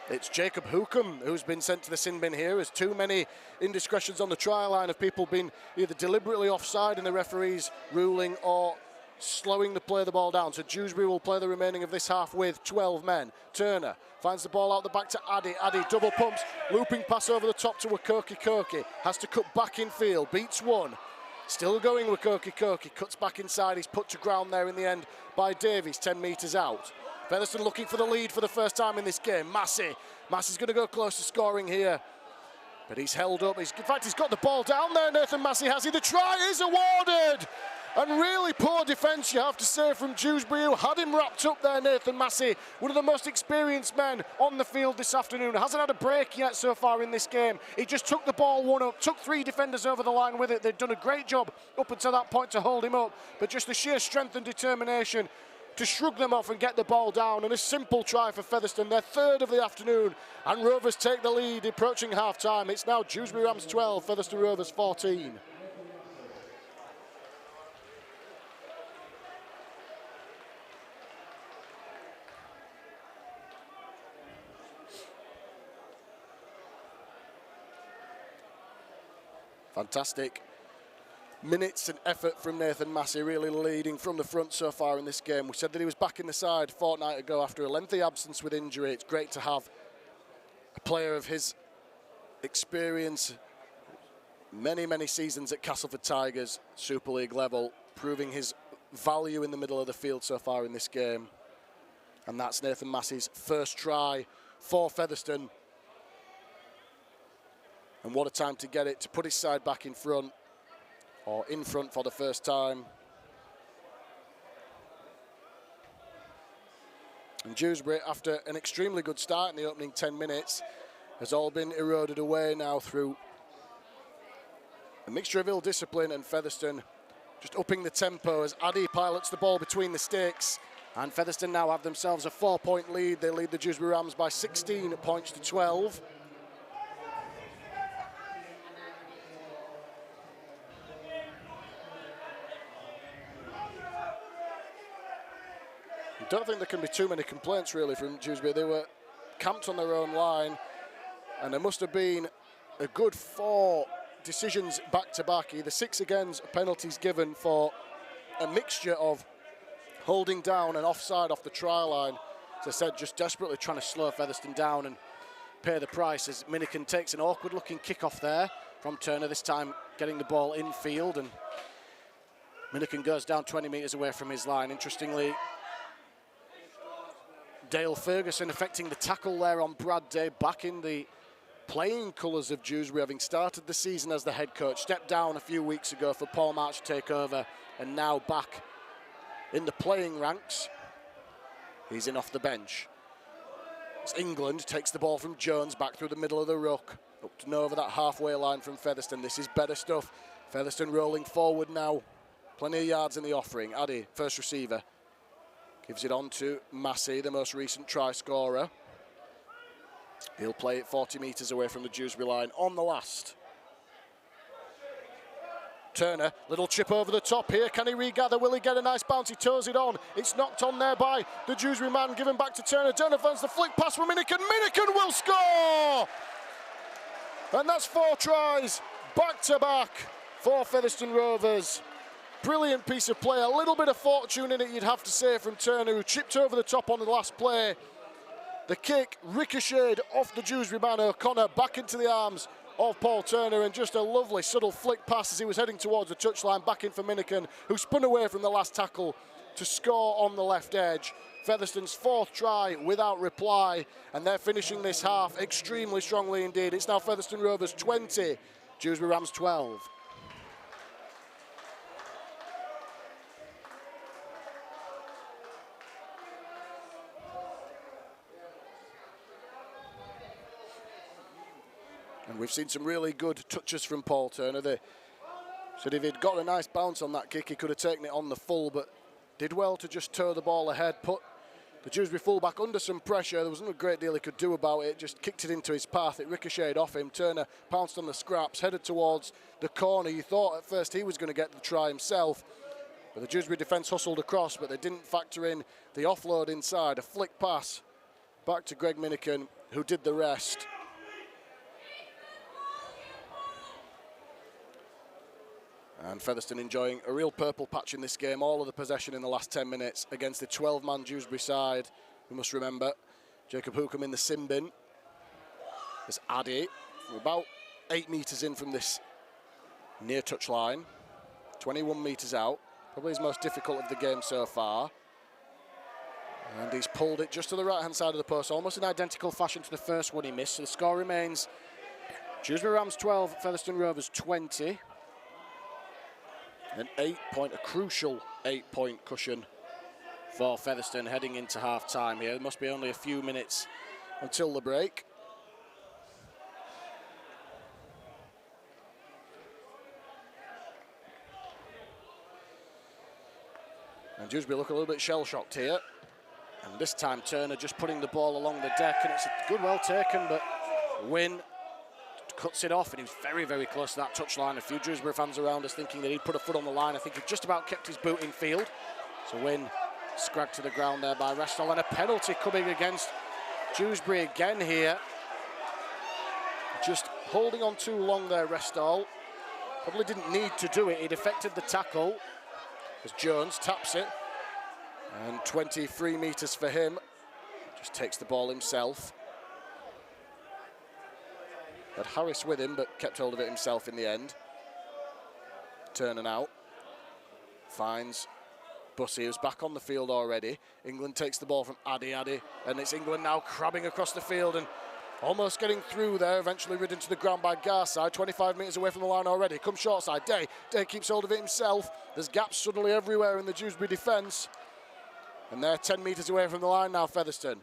S1: It's Jacob Hookham who's been sent to the sin bin here, as too many indiscretions on the try line of people being either deliberately offside in the referee's ruling or slowing the play of the ball down. So Dewsbury will play the remaining of this half with 12 men. Turner finds the ball out the back to Addy. Addy double pumps, looping pass over the top to Koki. Has to cut back in field, beats one. Still going with Koki. Cuts back inside, he's put to ground there in the end by Davies, 10 metres out. Featherstone looking for the lead for the first time in this game. Massey's going to go close to scoring here, but he's held up. In fact, he's got the ball down there, Nathan Massey, has he? The try is awarded! And really poor defence, you have to say, from Dewsbury, who had him wrapped up there, Nathan Massey. One of the most experienced men on the field this afternoon. Hasn't had a break yet so far in this game. He just took the ball one up, took 3 defenders over the line with it. They'd done a great job up until that point to hold him up, but just the sheer strength and determination to shrug them off and get the ball down. And a simple try for Featherstone, their 3rd of the afternoon, and Rovers take the lead approaching half-time. It's now Dewsbury Rams 12, Featherstone Rovers 14. Fantastic minutes and effort from Nathan Massey, really leading from the front so far in this game. We said that he was back in the side a fortnight ago after a lengthy absence with injury. It's great to have a player of his experience, many seasons at Castleford Tigers, Super League level, proving his value in the middle of the field so far in this game. And that's Nathan Massey's first try for Featherstone. And what a time to get it, to put his side back in front, or in front for the first time. And Dewsbury, after an extremely good start in the opening 10 minutes, has all been eroded away now through a mixture of ill discipline and Featherstone just upping the tempo as Addy pilots the ball between the sticks. And Featherstone now have themselves a 4-point lead. They lead the Dewsbury Rams by 16 points to 12. I don't think there can be too many complaints really from Dewsbury. They were camped on their own line, and there must have been a good 4 decisions back-to-back, either 6 against, penalties given for a mixture of holding down and offside off the try line. As I said, just desperately trying to slow Featherstone down and pay the price as Minikin takes an awkward-looking kick-off there from Turner, this time getting the ball in field, and Minikin goes down 20 metres away from his line. Interestingly, Dale Ferguson affecting the tackle there on Brad Day, back in the playing colours of Dewsbury, having started the season as the head coach, stepped down a few weeks ago for Paul March to take over, and now back in the playing ranks. He's in off the bench. As England takes the ball from Jones back through the middle of the ruck, up to over that halfway line from Featherstone. This is better stuff. Featherstone rolling forward now. Plenty of yards in the offering. Addy, first receiver. Gives it on to Massey, the most recent try scorer. He'll play it 40 metres away from the Dewsbury line on the last. Turner, little chip over the top here. Can he regather? Will he get a nice bounce? He toes it on. It's knocked on there by the Dewsbury man, given back to Turner. Turner finds the flick pass for Minikin. Minikin will score! And that's 4 tries back-to-back for Featherstone Rovers. Brilliant piece of play, a little bit of fortune in it, you'd have to say, from Turner, who chipped over the top on the last play. The kick ricocheted off the Dewsbury man, O'Connor, back into the arms of Paul Turner, and just a lovely subtle flick pass as he was heading towards the touchline, back in for Minikin, who spun away from the last tackle to score on the left edge. Featherstone's 4th try without reply, and they're finishing this half extremely strongly indeed. It's now Featherstone Rovers 20, Dewsbury Rams 12. And we've seen some really good touches from Paul Turner. They said if he'd got a nice bounce on that kick, he could have taken it on the full, but did well to just toe the ball ahead, put the Dewsbury fullback under some pressure. There wasn't a great deal he could do about it, just kicked it into his path. It ricocheted off him. Turner pounced on the scraps, headed towards the corner. You thought at first he was going to get the try himself, but the Dewsbury defence hustled across, but they didn't factor in the offload inside. A flick pass back to Greg Minikin, who did the rest. And Featherstone enjoying a real purple patch in this game, all of the possession in the last 10 minutes against the 12-man Dewsbury side. We must remember, Jacob Hookham in the sin bin. There's Addy, about 8 metres in from this near touch line, 21 metres out, probably his most difficult of the game so far. And he's pulled it just to the right-hand side of the post, almost in identical fashion to the first one he missed. So the score remains Dewsbury Rams 12, Featherstone Rovers 20. An 8-point, a crucial 8-point cushion for Featherstone heading into half-time here. There must be only a few minutes until the break. And Dewsbury look a little bit shell-shocked here. And this time Turner just putting the ball along the deck, and it's a good, well taken, but Wynne cuts it off, and he was very, very close to that touchline. A few Dewsbury fans around us thinking that he'd put a foot on the line. I think he just about kept his boot in field. So Wynne scragged to the ground there by Restall, and a penalty coming against Dewsbury again here. Just holding on too long there, Restall. Probably didn't need to do it. He defected the tackle as Jones taps it. And 23 metres for him. Just takes the ball himself. Had Harris with him, but kept hold of it himself in the end. Turning out. Finds Bussey, who's back on the field already. England takes the ball from Addy, and it's England now crabbing across the field and almost getting through there, eventually ridden to the ground by Garside, 25 metres away from the line already. Comes short side, Day keeps hold of it himself. There's gaps suddenly everywhere in the Dewsbury defence. And they're 10 metres away from the line now, Featherstone.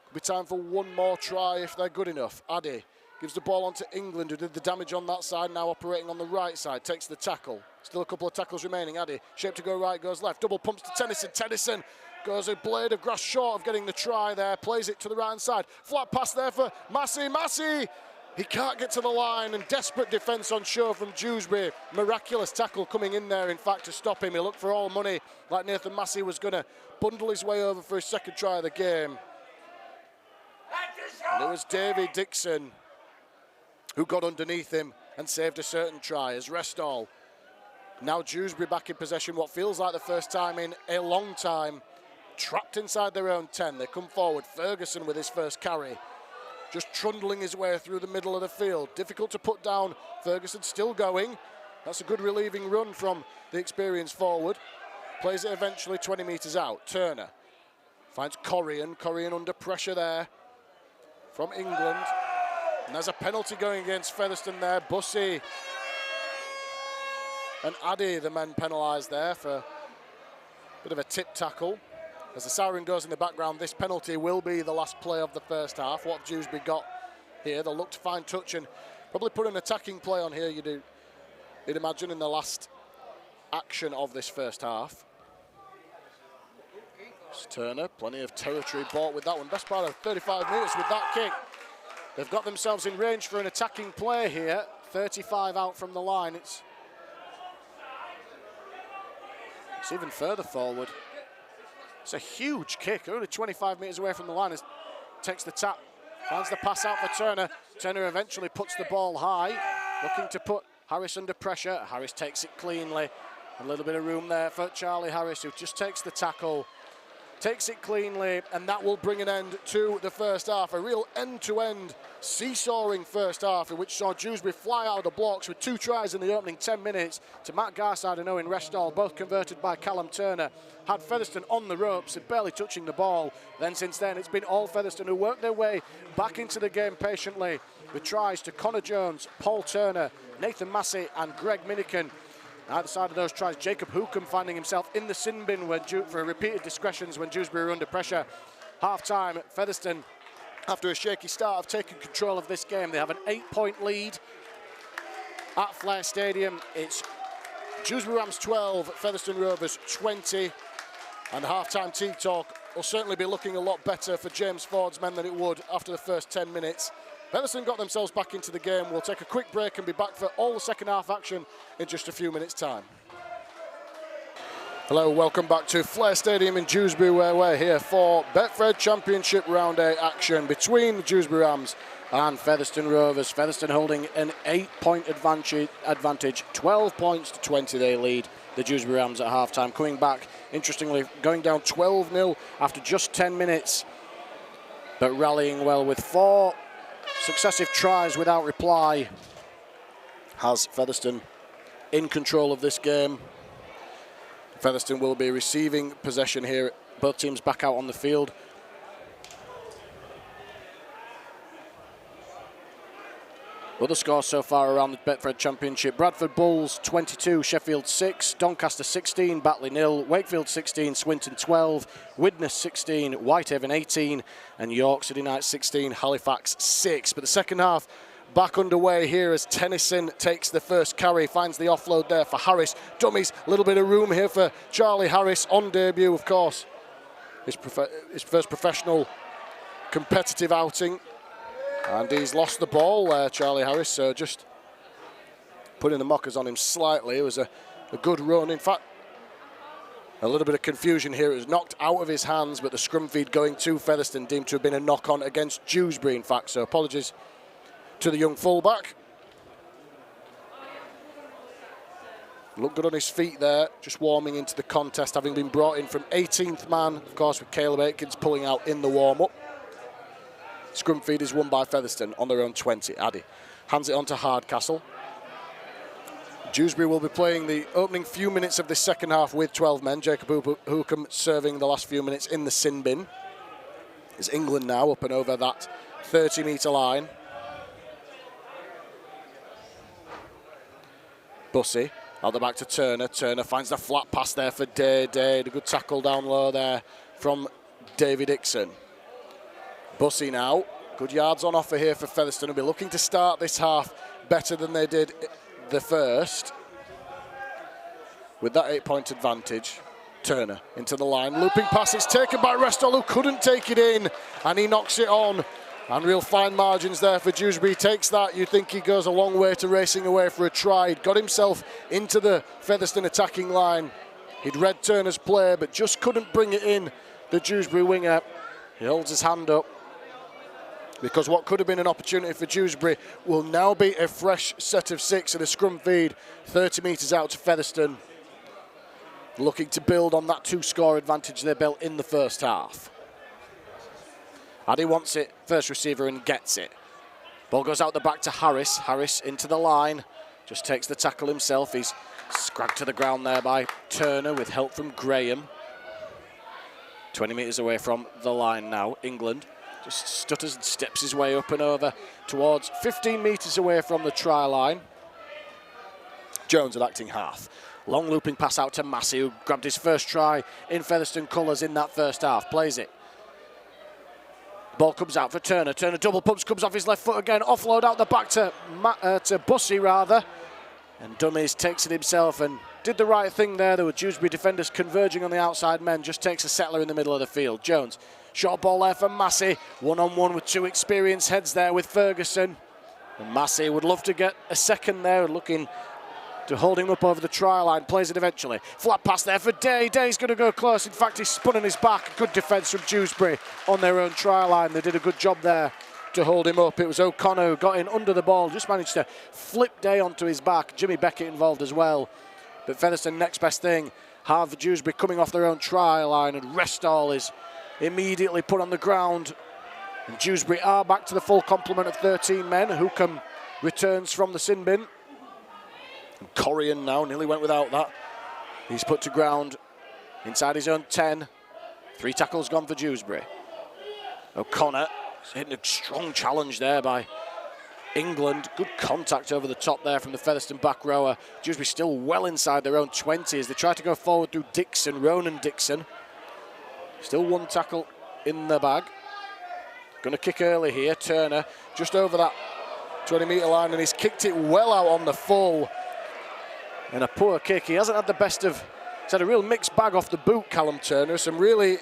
S1: Could be time for one more try if they're good enough. Addy gives the ball on to England, who did the damage on that side, now operating on the right side, takes the tackle. Still a couple of tackles remaining. Addy, shape to go right, goes left. Double pumps to Tennyson. Tennyson goes a blade of grass short of getting the try there, plays it to the right-hand side. Flat pass there for Massey. Massey! He can't get to the line, and desperate defence on show from Dewsbury. Miraculous tackle coming in there, in fact, to stop him. He looked for all money, like Nathan Massey was going to bundle his way over for his second try of the game. And it was Davy Dixon who got underneath him and saved a certain try as Restall. Now Dewsbury back in possession, what feels like the first time in a long time. Trapped inside their own 10. They come forward. Ferguson with his first carry. Just trundling his way through the middle of the field. Difficult to put down. Ferguson still going. That's a good relieving run from the experienced forward. Plays it eventually 20 metres out. Turner finds Corrian. Corrian under pressure there from England. And there's a penalty going against Featherstone there. Bussey and Addy, the men penalised there for a bit of a tip tackle. As the siren goes in the background, this penalty will be the last play of the first half. What Dewsbury got here, they'll look to find touch and probably put an attacking play on here, you'd imagine, in the last action of this first half. It's Turner, plenty of territory bought with that one. Best part of 35 metres with that kick. They've got themselves in range for an attacking play here. 35 out from the line. It's even further forward. It's a huge kick, only 25 metres away from the line. Takes the tap, finds the pass out for Turner. Turner eventually puts the ball high, looking to put Harris under pressure. Harris takes it cleanly. A little bit of room there for Charlie Harris, who just takes the tackle, takes it cleanly, and that will bring an end to the first half. A real end-to-end seesawing first half in which saw Dewsbury fly out of the blocks with 2 tries in the opening 10 minutes to Matt Garside and Owen Restall, both converted by Callum Turner. Had Featherstone on the ropes and barely touching the ball. Then since then it's been all Featherstone who worked their way back into the game patiently with tries to Connor Jones, Paul Turner, Nathan Massey and Greg Minican. Either side of those tries, Jacob Hookham finding himself in the sin bin for repeated discretions when Dewsbury were under pressure. Half-time, Featherstone, after a shaky start, have taken control of this game. They have an 8-point lead at Flair Stadium. It's Dewsbury Rams 12, Featherstone Rovers 20. And half-time tea talk will certainly be looking a lot better for James Ford's men than it would after the first 10 minutes. Featherstone got themselves back into the game. We'll take a quick break and be back for all the second half action in just a few minutes' time. Hello, welcome back to Flair Stadium in Dewsbury, where we're here for Betfred Championship Round A action between the Dewsbury Rams and Featherstone Rovers. Featherstone holding an 8-point advantage, 12 points to 20 they lead the Dewsbury Rams at half-time. Coming back, interestingly, going down 12-0 after just 10 minutes, but rallying well with 4 successive tries without reply, has Featherstone in control of this game. Featherstone will be receiving possession here. Both teams back out on the field. Other scores so far around the Betfred Championship: Bradford Bulls 22, Sheffield 6, Doncaster 16, Batley 0, Wakefield 16, Swinton 12, Widnes 16, Whitehaven 18, and York City Knights 16, Halifax 6. But the second half back underway here as Tennyson takes the first carry, finds the offload there for Harris. Dummies, a little bit of room here for Charlie Harris on debut, of course. His first professional competitive outing. And he's lost the ball there, Charlie Harris, so just putting the mockers on him slightly. It was a good run. In fact, a little bit of confusion here. It was knocked out of his hands, but the scrum feed going to Featherstone deemed to have been a knock-on against Dewsbury, in fact, so apologies to the young fullback. Looked good on his feet there, just warming into the contest, having been brought in from 18th man, of course, with Caleb Aikens pulling out in the warm-up. Scrum feed is won by Featherstone on their own 20. Addy hands it on to Hardcastle. Dewsbury will be playing the opening few minutes of the second half with 12 men. Jacob Hookham serving the last few minutes in the sin bin. It's England now up and over that 30-metre line. Bussey out the back to Turner. Turner finds the flat pass there for Day. A good tackle down low there from David Dixon. Bussey now, good yards on offer here for Featherstone. Will be looking to start this half better than they did the first. With that 8-point advantage, Turner into the line. Looping pass, it's taken by Restall, who couldn't take it in, and he knocks it on. And real fine margins there for Dewsbury. He takes that, you think he goes a long way to racing away for a try. He'd got himself into the Featherstone attacking line. He'd read Turner's play, but just couldn't bring it in, the Dewsbury winger. He holds his hand up, because what could have been an opportunity for Dewsbury will now be a fresh set of 6 and a scrum feed 30 metres out to Featherstone, looking to build on that 2-score advantage they built in the first half. Addy wants it, first receiver, and gets it. Ball goes out the back to Harris. Harris into the line, just takes the tackle himself. He's scragged to the ground there by Turner with help from Graham. 20 metres away from the line now, England. Just stutters and steps his way up and over towards 15 metres away from the try line. Jones at acting half. Long looping pass out to Massey, who grabbed his first try in Featherstone colours in that first half. Plays it. Ball comes out for Turner. Turner double pumps, comes off his left foot again. Offload out the back to Bussey, rather. And Dummies takes it himself and did the right thing there. There were Dewsbury defenders converging on the outside men. Just takes a settler in the middle of the field. Jones. Short ball there for Massey. One-on-one with 2 experienced heads there with Ferguson. And Massey would love to get a second there, looking to hold him up over the try line. Plays it eventually. Flat pass there for Day. Day's going to go close. In fact, he's spun on his back. Good defence from Dewsbury on their own try line. They did a good job there to hold him up. It was O'Connor who got in under the ball. Just managed to flip Day onto his back. Jimmy Beckett involved as well. But Featherstone, next best thing. Harvard Dewsbury coming off their own try line, and Restall is immediately put on the ground. And Dewsbury are back to the full complement of 13 men. Hookham returns from the sin bin. And Corian now nearly went without that. He's put to ground inside his own 10. 3 tackles gone for Dewsbury. O'Connor hitting a strong challenge there by England. Good contact over the top there from the Featherstone back rower. Dewsbury still well inside their own 20 as they try to go forward through Dixon, Ronan Dixon. Still 1 tackle in the bag. Going to kick early here. Turner just over that 20-metre line, and he's kicked it well out on the full. And a poor kick. He hasn't had the best of... He's had a real mixed bag off the boot, Callum Turner. Some really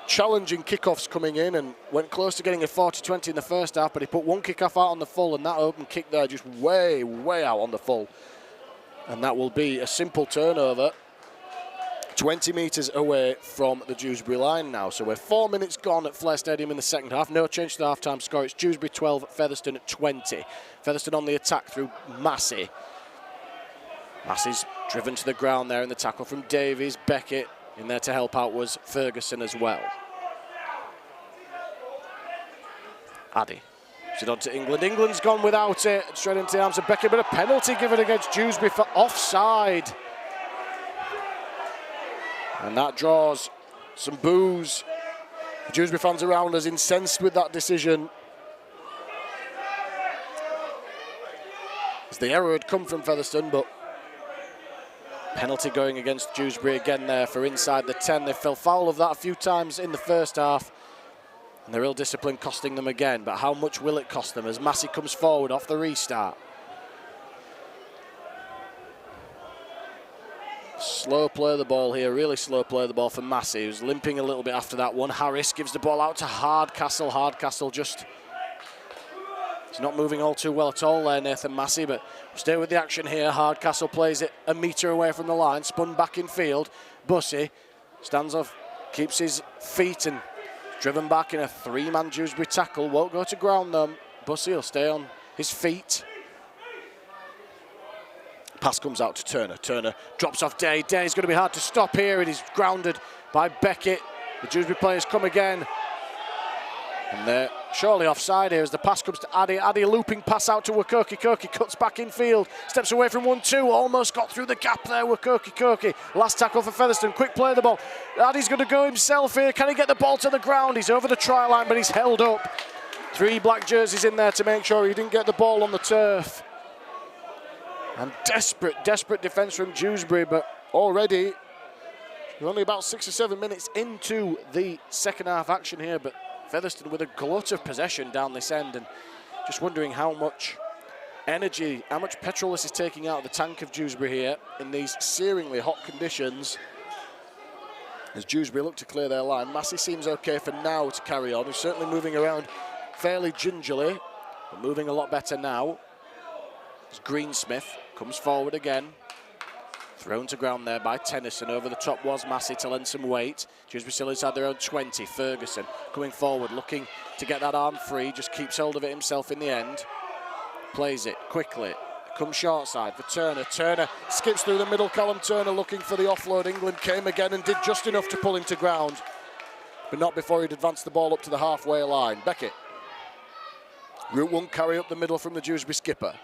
S1: challenging kickoffs coming in, and went close to getting a 40-20 in the first half, but he put 1 kickoff out on the full, and that open kick there just way out on the full. And that will be a simple turnover. 20 metres away from the Dewsbury line now. So we're 4 minutes gone at Flare Stadium in the second half. No change to the half-time score. It's Dewsbury 12, Featherstone at 20. Featherstone on the attack through Massey. Massey's driven to the ground there in the tackle from Davies. Beckett in there to help out was Ferguson as well. Addy. It on to England. England's gone without it. Straight into the arms of Beckett, but a penalty given against Dewsbury for offside. And that draws some boos. The Dewsbury fans around us incensed with that decision. As the error had come from Featherstone, but penalty going against Dewsbury again there for inside the 10. They fell foul of that a few times in the first half. And the real discipline costing them again. But how much will it cost them as Massey comes forward off the restart? Slow play of the ball here, really slow play of the ball for Massey, who's limping a little bit after that one. Harris gives the ball out to Hardcastle. Hardcastle just... He's not moving all too well at all there, Nathan Massey, but stay with the action here. Hardcastle plays it a metre away from the line, spun back in field. Bussey stands off, keeps his feet and driven back in a three-man Dewsbury tackle. Won't go to ground though. Bussey will stay on his feet. Pass comes out to Turner. Turner drops off Day. Day's going to be hard to stop here. It is grounded by Beckett. The Dewsbury players come again. And they're surely offside here as the pass comes to Addy. Addy looping pass out to Wakoki. Koki cuts back in field. Steps away from 1-2. Almost got through the gap there, Wakoki Koki. Last tackle for Featherstone. Quick play of the ball. Addy's going to go himself here. Can he get the ball to the ground? He's over the try line, but he's held up. 3 black jerseys in there to make sure he didn't get the ball on the turf. And desperate defence from Dewsbury, but already we're only about 6 or 7 minutes into the second half action here, but Featherstone with a glut of possession down this end, and just wondering how much energy, how much petrol this is taking out of the tank of Dewsbury here in these searingly hot conditions. As Dewsbury look to clear their line, Massey seems okay for now to carry on. He's certainly moving around fairly gingerly, but moving a lot better now. As Greensmith comes forward again. Thrown to ground there by Tennyson. Over the top was Massey to lend some weight. Dewsbury still inside their own 20. Ferguson coming forward, looking to get that arm free. Just keeps hold of it himself in the end. Plays it quickly. Comes short side for Turner. Turner skips through the middle. Callum Turner looking for the offload. England came again and did just enough to pull him to ground, but not before he'd advanced the ball up to the halfway line. Beckett. Route 1 carry up the middle from the Dewsbury skipper.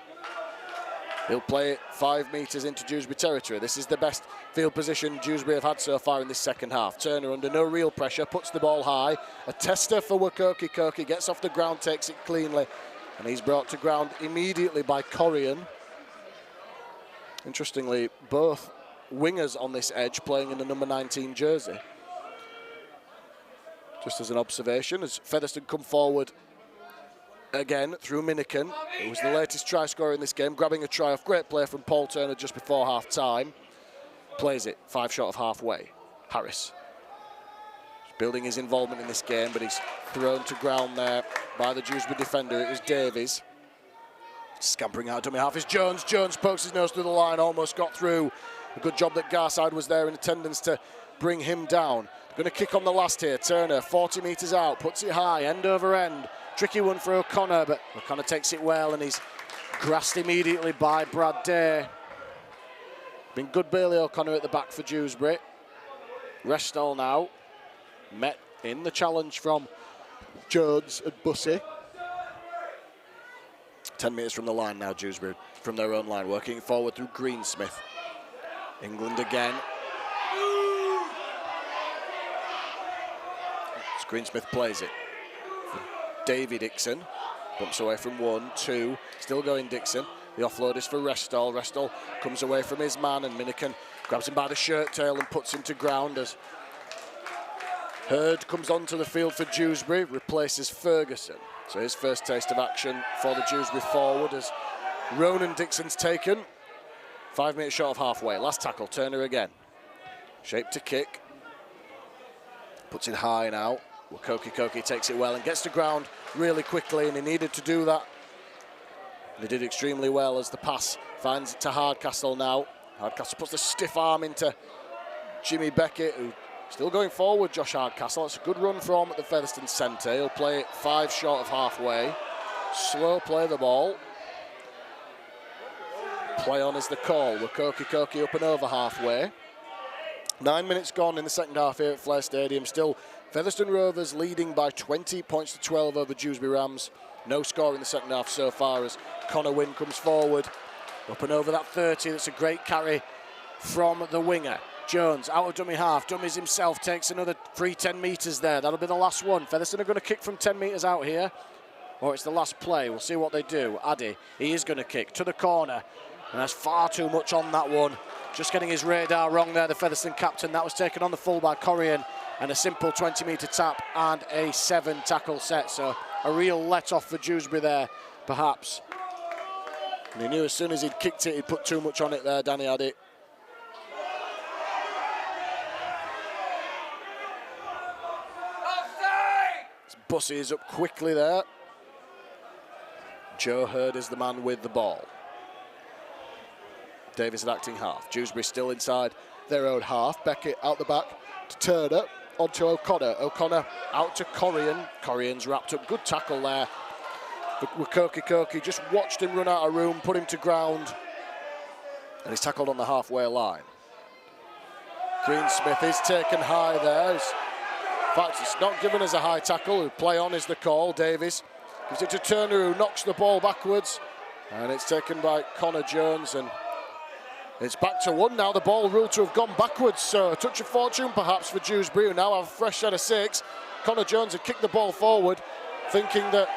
S1: He'll play it 5 metres into Dewsbury territory. This is the best field position Dewsbury have had so far in this second half. Turner under no real pressure, puts the ball high. A tester for Wakoki Koki, gets off the ground, takes it cleanly. And he's brought to ground immediately by Corian. Interestingly, both wingers on this edge playing in the number 19 jersey. Just as an observation, as Featherstone come forward again through Miniken, who was the latest try scorer in this game, grabbing a try off. Great play from Paul Turner just before half time. Plays it 5 short of halfway. Harris building his involvement in this game, but he's thrown to ground there by the Dewsbury defender. It was Davies. Scampering out dummy half is Jones. Jones pokes his nose through the line, almost got through. A good job that Garside was there in attendance to bring him down. Going to kick on the last here. Turner 40 metres out, puts it high, end over end. Tricky one for O'Connor, but O'Connor takes it well and he's grassed immediately by Brad Day. Been good Bailey O'Connor at the back for Dewsbury. Restall now. Met in the challenge from Jones and Bussey. 10 metres from the line now, Dewsbury, from their own line, working forward through Greensmith. England again. As Greensmith plays it. Davy Dixon bumps away from 1, 2, still going Dixon. The offload is for Restall. Restall comes away from his man and Miniken grabs him by the shirt tail and puts him to ground as Hurd comes onto the field for Dewsbury, replaces Ferguson. So his first taste of action for the Dewsbury forward as Ronan Dixon's taken. 5 minutes short of halfway. Last tackle, Turner again. Shape to kick. Puts it high now. Wakoki Koki takes it well and gets to ground really quickly, and he needed to do that. They did extremely well as the pass finds it to Hardcastle now. Hardcastle puts the stiff arm into Jimmy Beckett, who still going forward, Josh Hardcastle. It's a good run from the Featherstone centre. He'll play it 5 short of halfway. Slow play the ball. Play on is the call. Koki up and over halfway. 9 minutes gone in the second half here at Flair Stadium. Still Featherstone Rovers leading by 20 points to 12 over Dewsbury Rams. No score in the second half so far as Connor Wynn comes forward. Up and over that 30. That's a great carry from the winger. Jones out of dummy half. Dummies himself, takes another free 10 metres there. That'll be the last one. Featherstone are going to kick from 10 metres out here. Or it's the last play. We'll see what they do. Addy, he is going to kick to the corner. And that's far too much on that one. Just getting his radar wrong there, the Featherstone captain. That was taken on the full by Corrigan. And a simple 20-metre tap and a 7-tackle set. So a real let-off for Dewsbury there, perhaps. And he knew as soon as he'd kicked it, he'd put too much on it there, Danny Addy. Bussy is up quickly there. Joe Hurd is the man with the ball. Davies at acting half. Dewsbury still inside their own half. Beckett out the back to Turner. Onto O'Connor. O'Connor out to Corrigan. Corrigan's wrapped up. Good tackle there. Koki just watched him run out of room, put him to ground. And he's tackled on the halfway line. Greensmith is taken high there. In fact, it's not given as a high tackle. Play on is the call. Davies gives it to Turner, who knocks the ball backwards. And it's taken by Connor Jones. And it's back to 1 now. The ball ruled to have gone backwards. So a touch of fortune perhaps for Dewsbury, who now have a fresh set of 6. Connor Jones had kicked the ball forward, thinking that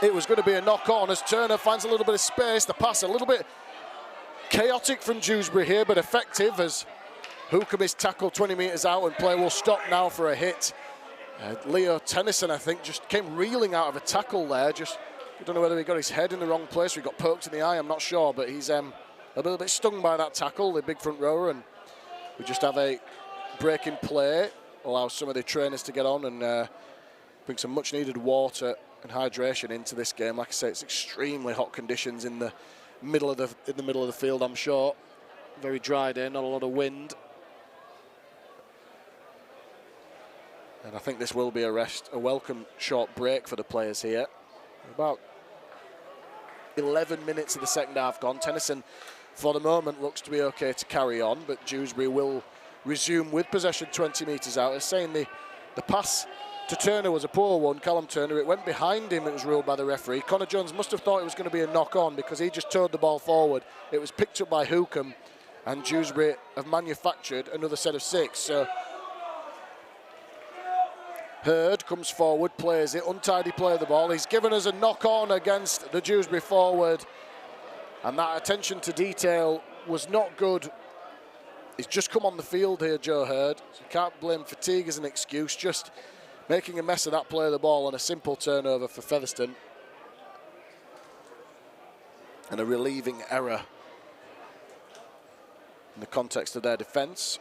S1: it was going to be a knock-on as Turner finds a little bit of space. The pass a little bit chaotic from Dewsbury here, but effective as Hookham is tackled 20 metres out and play will stop now for a hit. Leo Tennyson, I think, just came reeling out of a tackle there. I don't know whether he got his head in the wrong place or he got poked in the eye, I'm not sure, but he's a little bit stung by that tackle, the big front rower, and we just have a break in play, allow some of the trainers to get on and bring some much needed water and hydration into this game. Like I say, it's extremely hot conditions in the middle of the field, I'm sure. Very dry day, not a lot of wind. And I think this will be a welcome short break for the players here. About 11 minutes of the second half gone. Tennyson, for the moment, looks to be okay to carry on, but Dewsbury will resume with possession 20 metres out. They're saying the pass to Turner was a poor one, Callum Turner. It went behind him, it was ruled by the referee. Connor Jones must have thought it was going to be a knock-on because he just towed the ball forward. It was picked up by Hookham, and Dewsbury have manufactured another set of 6. So Hurd comes forward, plays it, untidy play of the ball. He's given us a knock-on against the Dewsbury forward, and that attention to detail was not good. He's just come on the field here, Joe Hurd, so you can't blame fatigue as an excuse, just making a mess of that play of the ball and a simple turnover for Featherstone. And a relieving error in the context of their defence.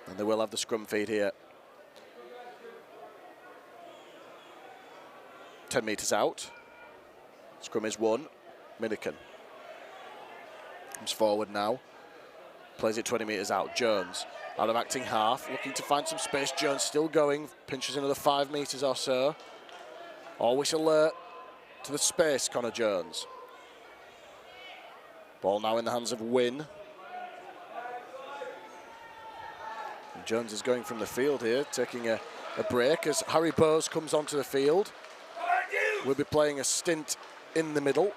S1: And they will have the scrum feed here. 10 metres out. Scrum is won. Milliken comes forward now. Plays it 20 metres out. Jones out of acting half, looking to find some space. Jones still going. Pinches another 5 metres or so. Always alert to the space, Connor Jones. Ball now in the hands of Wynn. And Jones is going from the field here, taking a break as Harry Bowes comes onto the field. We'll be playing a stint in the middle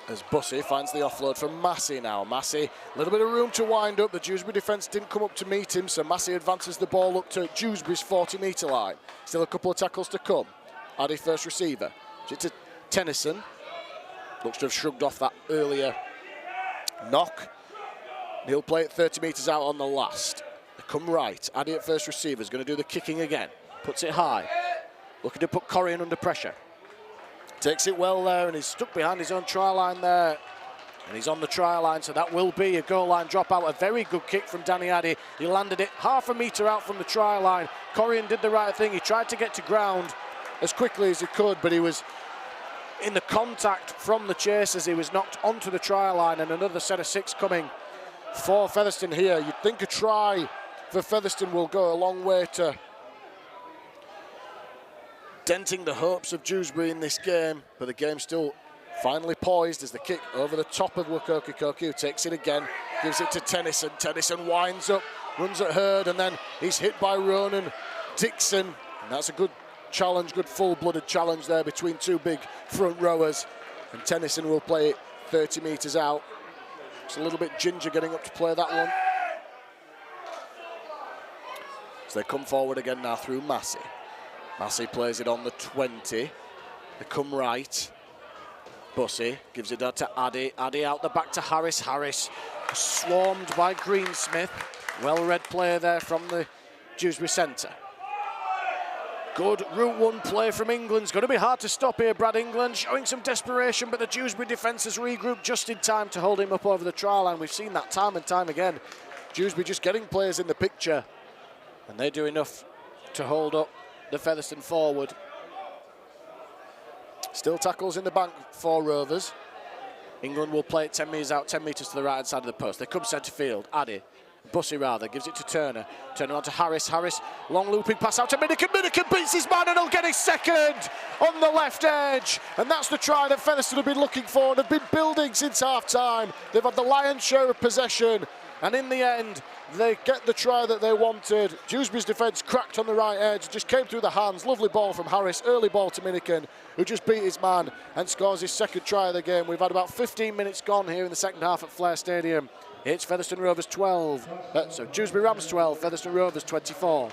S1: as Bussy finds the offload from Massey now. Massey, a little bit of room to wind up. The Dewsbury defence didn't come up to meet him, so Massey advances the ball up to Dewsbury's 40-metre line. Still a couple of tackles to come. Addy first receiver. To Tennyson. Looks to have shrugged off that earlier knock. He'll play it 30 metres out on the last. They come right. Addy at first receiver is going to do the kicking again. Puts it high. Looking to put Corrigan under pressure. Takes it well there, and he's stuck behind his own try line there. And he's on the try line, so that will be a goal line dropout. A very good kick from Danny Addy. He landed it half a metre out from the try line. Corrigan did the right thing. He tried to get to ground as quickly as he could, but he was in the contact from the chasers. He was knocked onto the try line, and another set of 6 coming for Featherstone here. You'd think a try for Featherstone will go a long way to denting the hopes of Dewsbury in this game, but the game's still finally poised as the kick over the top of Wukokikoki, who takes it again, gives it to Tennyson. Tennyson winds up, runs at Hurd, and then he's hit by Ronan Dixon. And that's a good challenge, good full-blooded challenge there between two big front rowers. And Tennyson will play it 30 metres out. It's a little bit ginger getting up to play that one. So they come forward again now through Massey. Massey plays it on the 20. They come right. Bussey gives it down to Addy. Addy out the back to Harris. Harris swarmed by Greensmith. Well-read player there from the Dewsbury centre. Good Route 1 play from England. It's going to be hard to stop here. Brad England showing some desperation, but the Dewsbury defence has regrouped just in time to hold him up over the try line. We've seen that time and time again. Dewsbury just getting players in the picture, and they do enough to hold up the Featherstone forward. Still tackles in the bank for Rovers. England will play it 10 metres out, 10 metres to the right-hand side of the post. They come centre field. Addy. Bussey rather, gives it to Turner. Turner on to Harris. Harris, long looping pass out to Minikin. Minikin beats his man and he'll get his second on the left edge. And that's the try that Featherstone have been looking for and have been building since half-time. They've had the lion's share of possession. And in the end, they get the try that they wanted. Dewsbury's defence cracked on the right edge, just came through the hands. Lovely ball from Harris, early ball to Minikin, who just beat his man and scores his second try of the game. We've had about 15 minutes gone here in the second half at Flair Stadium. It's Featherstone Rovers 12. So Dewsbury Rams 12, Featherstone Rovers 24.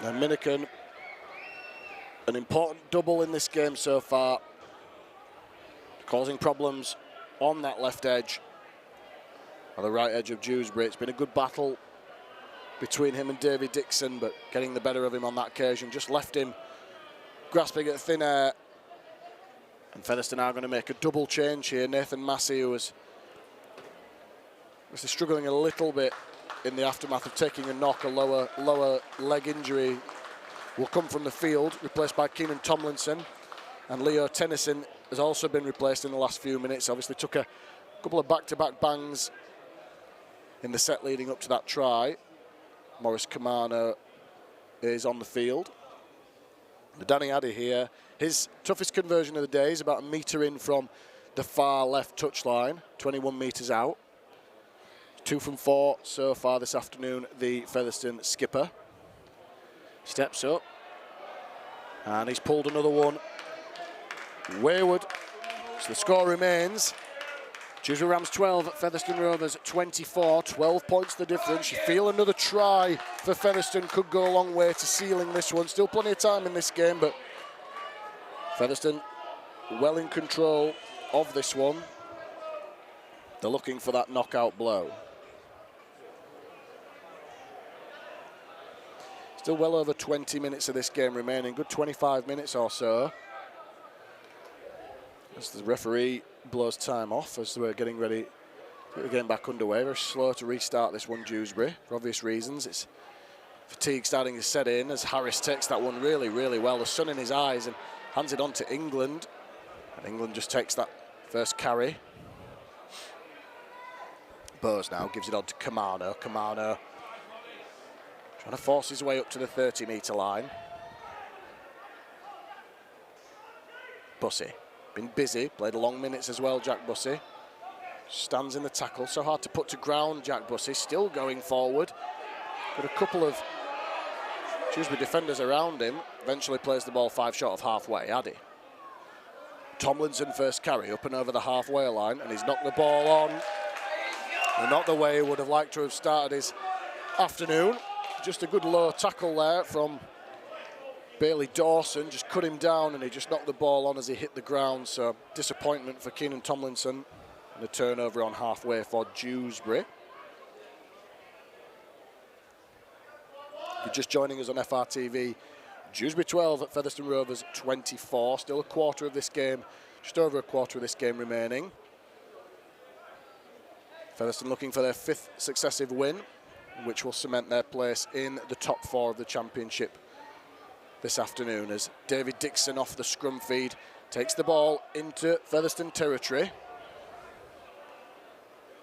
S1: Now Minikin, an important double in this game so far, causing problems on that left edge, on the right edge of Dewsbury. It's been a good battle between him and David Dixon, but getting the better of him on that occasion just left him grasping at thin air. And Featherstone are going to make a double change here. Nathan Massey, who was struggling a little bit in the aftermath of taking a knock, a lower leg injury, will come from the field, replaced by Keenan Tomlinson. And Leo Tennyson has also been replaced in the last few minutes. Obviously took a couple of back-to-back bangs in the set leading up to that try. Morris Kamano is on the field. Danny Addy here. His toughest conversion of the day is about a metre in from the far left touchline, 21 metres out. 2 from 4 so far this afternoon, the Featherstone skipper. Steps up, and he's pulled another one wayward. So the score remains Dewsbury Rams 12, Featherstone Rovers 24, 12 points the difference. You feel another try for Featherstone could go a long way to sealing this one. Still plenty of time in this game, but Featherstone well in control of this one. They're looking for that knockout blow. Still well over 20 minutes of this game remaining, good 25 minutes or so. As the referee blows time off as we're getting ready to get the game back underway. Very slow to restart this one, Dewsbury, for obvious reasons. It's fatigue starting to set in as Harris takes that one really, really well. The sun in his eyes and hands it on to England. And England just takes that first carry. Bowes now gives it on to Kamano. Kamano trying to force his way up to the 30-metre line. Bussey, been busy, played long minutes as well, Jack Bussey. Stands in the tackle, so hard to put to ground, Jack Bussey, still going forward. Got a couple of Dewsbury defenders around him, eventually plays the ball 5 short of halfway, Addy. Tomlinson first carry, up and over the halfway line, and he's knocked the ball on. And not the way he would have liked to have started his afternoon. Just a good low tackle there from Bailey Dawson, just cut him down and he just knocked the ball on as he hit the ground. So disappointment for Keenan Tomlinson and a turnover on halfway for Dewsbury. If you're just joining us on FRTV, Dewsbury 12 at Featherstone Rovers 24. Still a quarter of this game, just over a quarter of this game remaining. Featherstone looking for their 5th successive win, which will cement their place in the top 4 of the championship this afternoon, as David Dixon off the scrum feed takes the ball into Featherstone territory.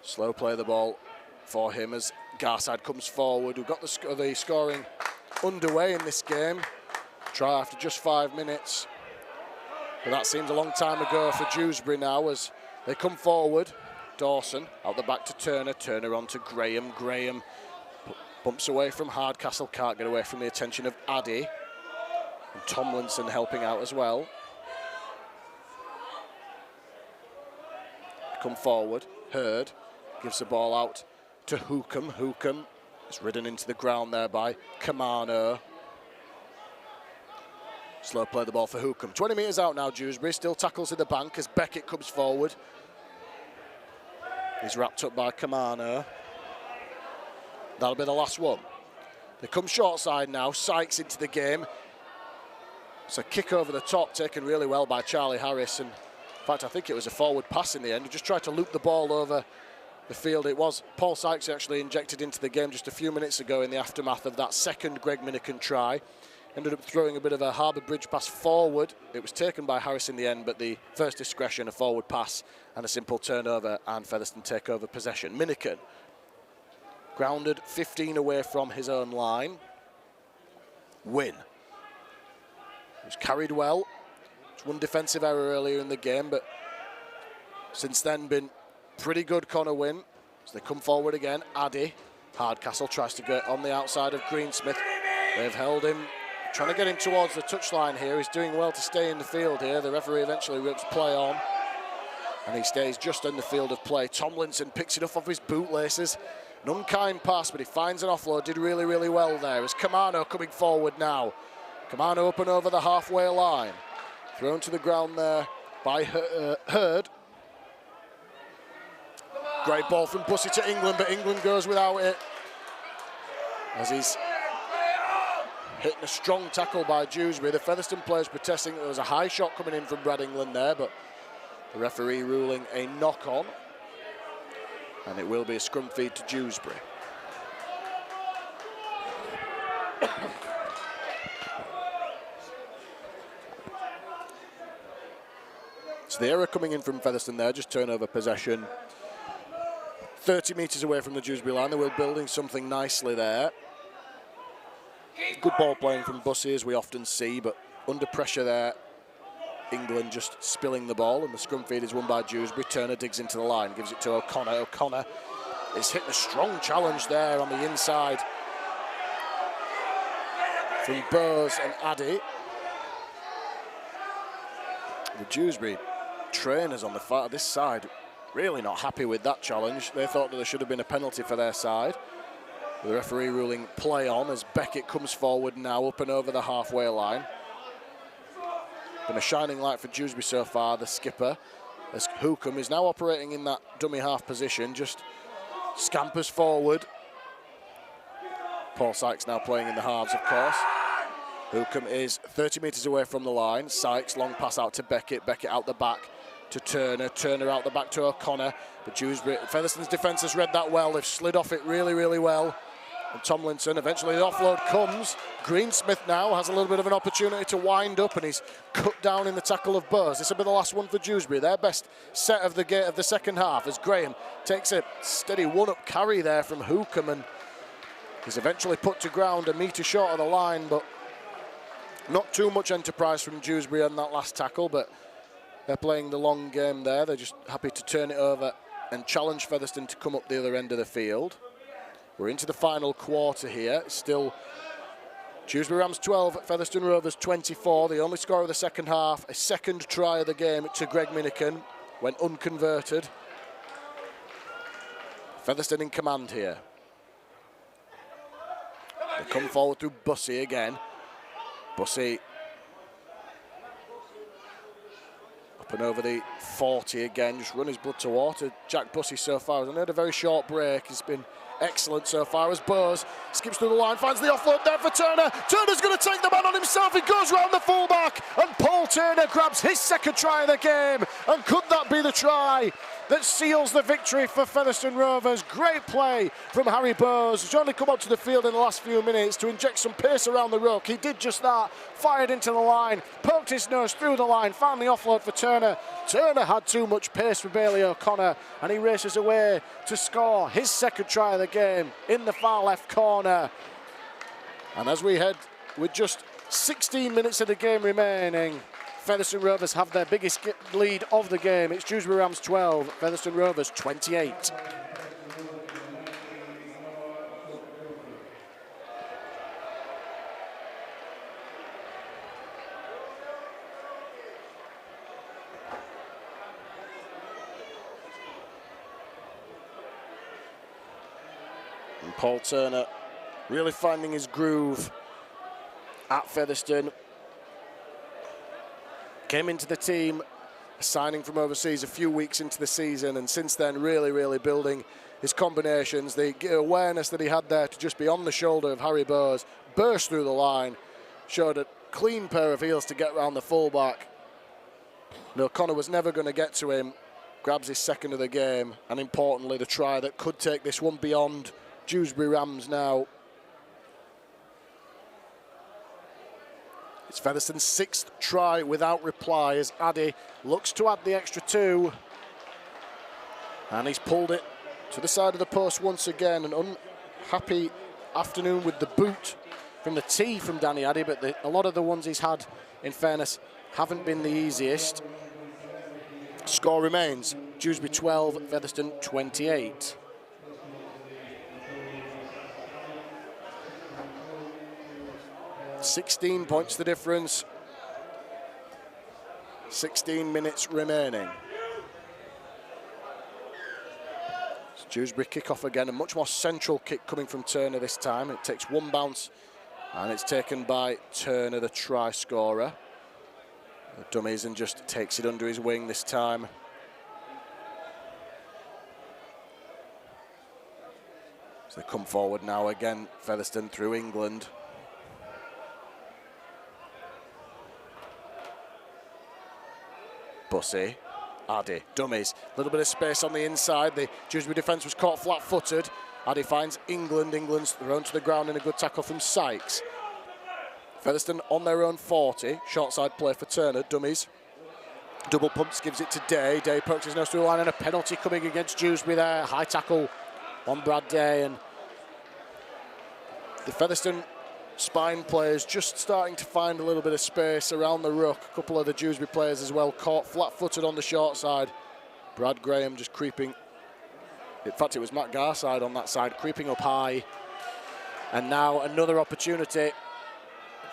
S1: Slow play the ball for him as Garside comes forward. We've got the scoring underway in this game. Try after just 5 minutes. But that seems a long time ago for Dewsbury now as they come forward. Dawson out the back to Turner. Turner on to Graham. Graham bumps away from Hardcastle. Can't get away from the attention of Addy. And Tomlinson helping out as well. Come forward. Hurd gives the ball out to Hookham. Hookham is ridden into the ground there by Kamano. Slow play the ball for Hookham. 20 metres out now, Dewsbury. Still tackles in the bank as Beckett comes forward. He's wrapped up by Kamano. That'll be the last one. They come short side now. Sykes into the game. It's a kick over the top taken really well by Charlie Harris. And in fact, I think it was a forward pass in the end. He just tried to loop the ball over the field. It was Paul Sykes actually injected into the game just a few minutes ago in the aftermath of that second Greg Minican try. Ended up throwing a bit of a Harbour Bridge pass forward. It was taken by Harris in the end, but the first discretion, a forward pass and a simple turnover, and Featherstone take over possession. Minican grounded 15 away from his own line. Win. He was carried well. It's one defensive error earlier in the game, but since then been pretty good. Connor Wynn as they come forward again. Addy. Hardcastle tries to get on the outside of Greensmith. They've held him, trying to get him towards the touchline here. He's doing well to stay in the field here. The referee eventually rips play on, and he stays just in the field of play. Tomlinson picks it up off his bootlaces. An unkind pass, but he finds an offload. Did really, really well there. As Kamano coming forward now. Kamano up and over the halfway line. Thrown to the ground there by Hurd. Great ball from Bussey to England, but England goes without it, as he's hitting a strong tackle by Dewsbury. The Featherstone players protesting that there was a high shot coming in from Brad England there, but the referee ruling a knock-on, and it will be a scrum feed to Dewsbury. So the error coming in from Featherstone there, just turnover possession. 30 metres away from the Dewsbury line. They were building something nicely there. Good ball playing from Bussey, as we often see, but under pressure there, England just spilling the ball, and the scrum feed is won by Dewsbury. Turner digs into the line, gives it to O'Connor. O'Connor is hitting a strong challenge there on the inside from Bowes and Addy. The Dewsbury trainers on this side really not happy with that challenge. They thought that there should have been a penalty for their side. The referee ruling play on as Beckett comes forward now up and over the halfway line. Been a shining light for Dewsbury so far, the skipper, as Hookham is now operating in that dummy half position, just scampers forward. Paul Sykes now playing in the halves, of course. Hookham is 30 metres away from the line. Sykes, long pass out to Beckett. Beckett out the back to Turner. Turner out the back to O'Connor. But Dewsbury, Featherstone's defence has read that well. They've slid off it really, really well. And Tomlinson, eventually the offload comes. Greensmith now has a little bit of an opportunity to wind up, and he's cut down in the tackle of Bowes. This will be the last one for Dewsbury. Their best set of the second half, as Graham takes a steady one-up carry there from Hookham, and he's eventually put to ground a metre short of the line, but not too much enterprise from Dewsbury on that last tackle, but they're playing the long game there. They're just happy to turn it over and challenge Featherstone to come up the other end of the field. We're into the final quarter here. Still Dewsbury Rams 12, Featherstone Rovers 24. The only score of the second half, a second try of the game to Greg Minican, went unconverted. Featherstone in command here. They come forward through Bussey again. Bussey up and over the 40 again, just run his blood to water. Jack Bussey so far has had a very short break. He's been excellent so far as Bowes skips through the line, finds the offload there for Turner. Turner's going to take the man on himself. He goes round the fullback, and Paul Turner grabs his second try of the game. And could that be the try that seals the victory for Featherstone Rovers. Great play from Harry Bowes. He's only come onto the field in the last few minutes to inject some pace around the ruck. He did just that, fired into the line, poked his nose through the line, found the offload for Turner. Turner had too much pace for Bailey O'Connor, and he races away to score his second try of the game in the far left corner. And as we head with just 16 minutes of the game remaining, Featherstone Rovers have their biggest lead of the game. It's Dewsbury Rams 12, Featherstone Rovers 28. And Paul Turner really finding his groove at Featherstone. Came into the team, signing from overseas a few weeks into the season, and since then really building his combinations. The awareness that he had there to just be on the shoulder of Harry Bowes, burst through the line, showed a clean pair of heels to get round the fullback. And O'Connor was never going to get to him, grabs his second of the game, and importantly the try that could take this one beyond Dewsbury Rams now. It's Featherstone's sixth try without reply as Addy looks to add the extra two. And he's pulled it to the side of the post once again. An unhappy afternoon with the boot from the tee from Danny Addy, but a lot of the ones he's had, in fairness, haven't been the easiest. Score remains Dewsbury 12, Featherstone 28. $16 points the difference. 16 minutes remaining. It's Dewsbury kick off again, a much more central kick coming from Turner this time. It takes one bounce and it's taken by Turner, the try scorer. The dummies and just takes it under his wing this time. So they come forward now again, Featherstone through England. Bussey, Addy, dummies, a little bit of space on the inside. The Dewsbury defence was caught flat-footed. Addy finds England. England's thrown to the ground in a good tackle from Sykes. Featherstone on their own 40. Short side play for Turner, dummies. Double pumps, gives it to Day. Day pokes his nose through the line and a penalty coming against Dewsbury there. High tackle on Brad Day, and the Featherstone spine players just starting to find a little bit of space around the ruck. A couple of the Dewsbury players as well caught flat-footed on the short side. Brad Graham just creeping. In fact, it was Matt Garside on that side, creeping up high. And now another opportunity.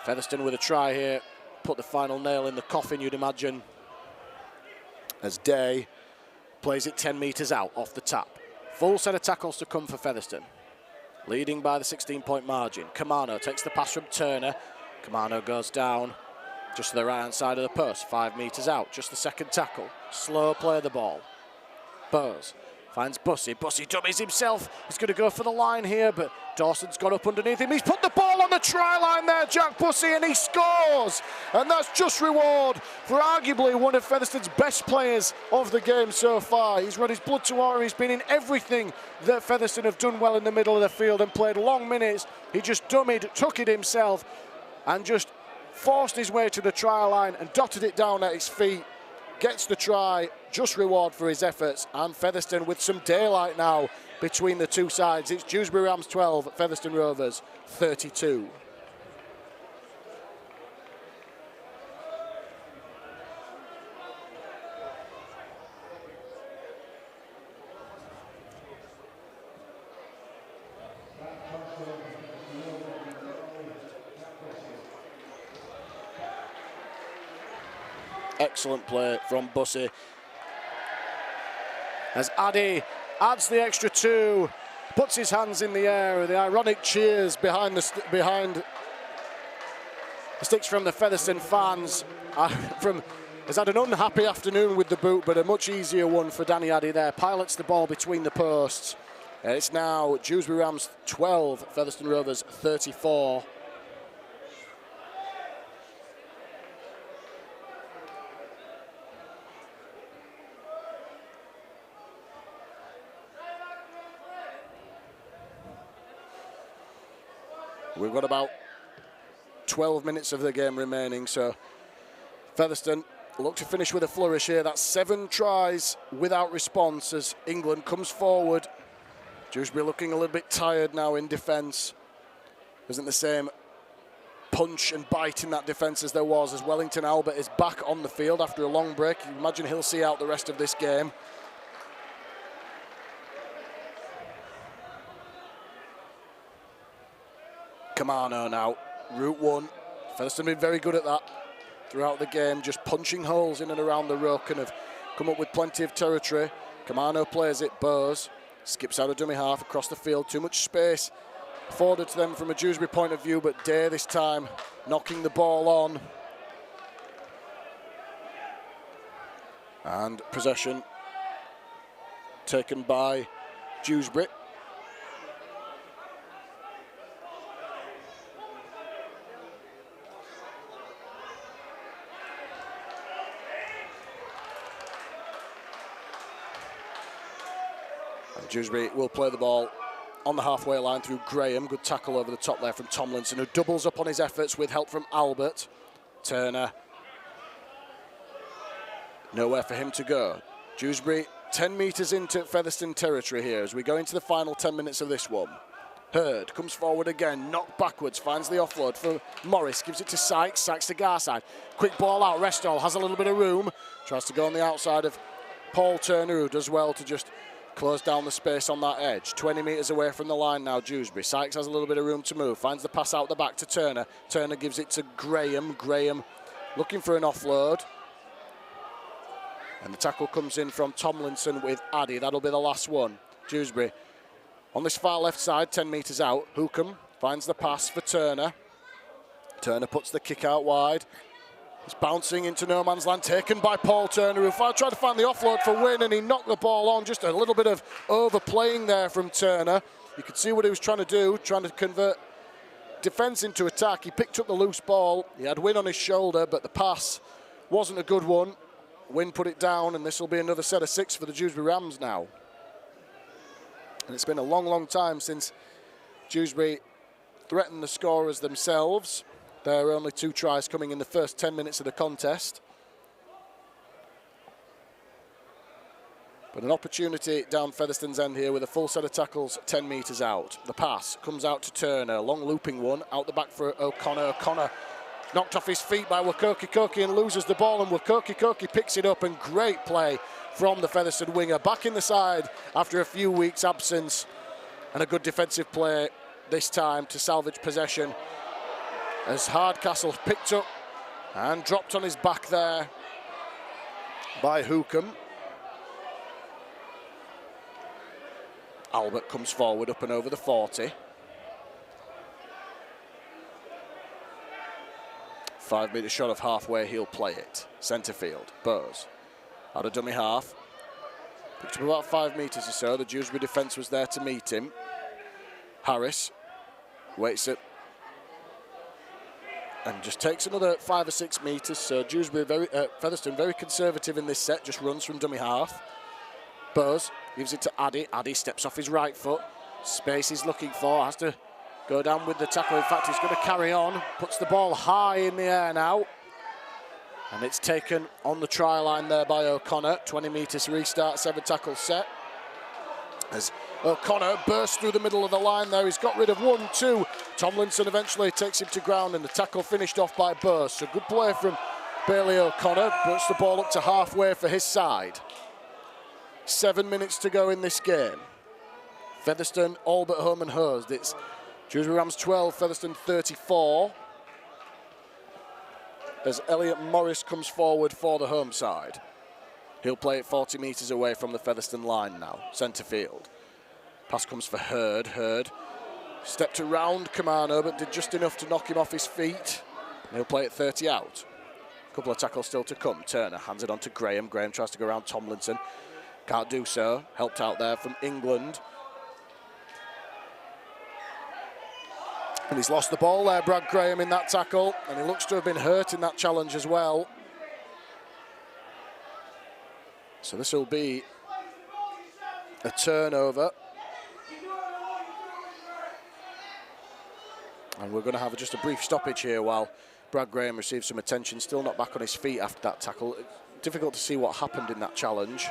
S1: Featherstone with a try here. Put the final nail in the coffin, you'd imagine. As Day plays it 10 metres out off the tap. Full set of tackles to come for Featherstone. Leading by the 16-point margin. Kamano takes the pass from Turner. Kamano goes down just to the right-hand side of the post, 5 metres out. Just the second tackle. Slow play of the ball. Bowes finds Bussey. Bussey dummies himself. He's going to go for the line here, but Dawson's got up underneath him. He's put the ball on the try line there, Jack Bussey, and he scores. And that's just reward for arguably one of Featherstone's best players of the game so far. He's run his blood to water. He's been in everything that Featherstone have done well in the middle of the field and played long minutes. He just dummied, took it himself, and just forced his way to the try line and dotted it down at his feet. Gets the try, just reward for his efforts, and Featherstone with some daylight now between the two sides. It's Dewsbury Rams 12, Featherstone Rovers 32. Excellent play from Bussey. As Addy adds the extra two, puts his hands in the air, the ironic cheers behind the sticks from the Featherstone fans. Has had an unhappy afternoon with the boot, but a much easier one for Danny Addy there. Pilots the ball between the posts. It's now Dewsbury Rams 12, Featherstone Rovers 34. We've got about 12 minutes of the game remaining, so Featherstone look to finish with a flourish here. That's 7 tries without response as England comes forward. Dewsbury looking a little bit tired now in defence. Isn't the same punch and bite in that defence as there was, as Wellington Albert is back on the field after a long break. You imagine he'll see out the rest of this game. Kamano now, route 1. Featherstone been very good at that throughout the game, just punching holes in and around the ruck and have come up with plenty of territory. Kamano plays it, Bowes skips out of dummy half across the field. Too much space afforded to them from a Dewsbury point of view, but Day this time knocking the ball on. And possession taken by Dewsbury. And Dewsbury will play the ball on the halfway line through Graham. Good tackle over the top there from Tomlinson, who doubles up on his efforts with help from Albert. Turner. Nowhere for him to go. Dewsbury 10 metres into Featherstone territory here as we go into the final 10 minutes of this one. Hurd comes forward again, knocked backwards, finds the offload for Morris, gives it to Sykes, Sykes to Garside. Quick ball out, Restall has a little bit of room, tries to go on the outside of Paul Turner, who does well to just close down the space on that edge. 20 metres away from the line now, Dewsbury. Sykes has a little bit of room to move, finds the pass out the back to Turner. Turner gives it to Graham. Graham looking for an offload. And the tackle comes in from Tomlinson with Addy. That'll be the last one. Dewsbury on this far left side, 10 metres out. Hookham finds the pass for Turner. Turner puts the kick out wide. It's bouncing into no man's land, taken by Paul Turner, who tried to find the offload for Wynne, and he knocked the ball on. Just a little bit of overplaying there from Turner. You could see what he was trying to do, trying to convert defence into attack. He picked up the loose ball. He had Wynne on his shoulder, but the pass wasn't a good one. Wynne put it down, and this will be another set of 6 for the Dewsbury Rams now. And it's been a long, long time since Dewsbury threatened the scorers themselves. There are only 2 tries coming in the first 10 minutes of the contest. But an opportunity down Featherstone's end here with a full set of tackles 10 metres out. The pass comes out to Turner, long looping one, out the back for O'Connor. O'Connor knocked off his feet by Wakoki and loses the ball, and Wakoki picks it up, and great play from the Featherstone winger. Back in the side after a few weeks' absence, and a good defensive play this time to salvage possession as Hardcastle picked up and dropped on his back there by Hookham. Albert comes forward up and over the 40. 5-metre shot of halfway, he'll play it. Centre field, Bowes. Out of dummy half. Picked up about 5 metres or so. The Dewsbury defence was there to meet him. Harris waits it and just takes another 5 or 6 metres. So Dewsbury, Featherstone very conservative in this set, just runs from dummy half. Bowes gives it to Addy. Addy steps off his right foot. Space he's looking for, has to go down with the tackle. In fact, he's going to carry on. Puts the ball high in the air now. And it's taken on the try line there by O'Connor. 20 metres restart, 7 tackle set. As O'Connor bursts through the middle of the line there. He's got rid of 1, 2. Tomlinson eventually takes him to ground, and the tackle finished off by Bowes. So good play from Bailey O'Connor. Puts the ball up to halfway for his side. 7 minutes to go in this game. Featherstone, Albert home and hosed. It's Dewsbury Rams 12, Featherstone 34. As Elliot Morris comes forward for the home side. He'll play it 40 metres away from the Featherstone line now, centre field. Pass comes for Hurd. Hurd stepped around Kamano, but did just enough to knock him off his feet. He'll play it 30 out. A couple of tackles still to come. Turner hands it on to Graham. Graham tries to go around Tomlinson. Can't do so. Helped out there from England. And he's lost the ball there, Brad Graham, in that tackle. And he looks to have been hurt in that challenge as well. So this will be a turnover. And we're going to have just a brief stoppage here while Brad Graham receives some attention. Still not back on his feet after that tackle. Difficult to see what happened in that challenge.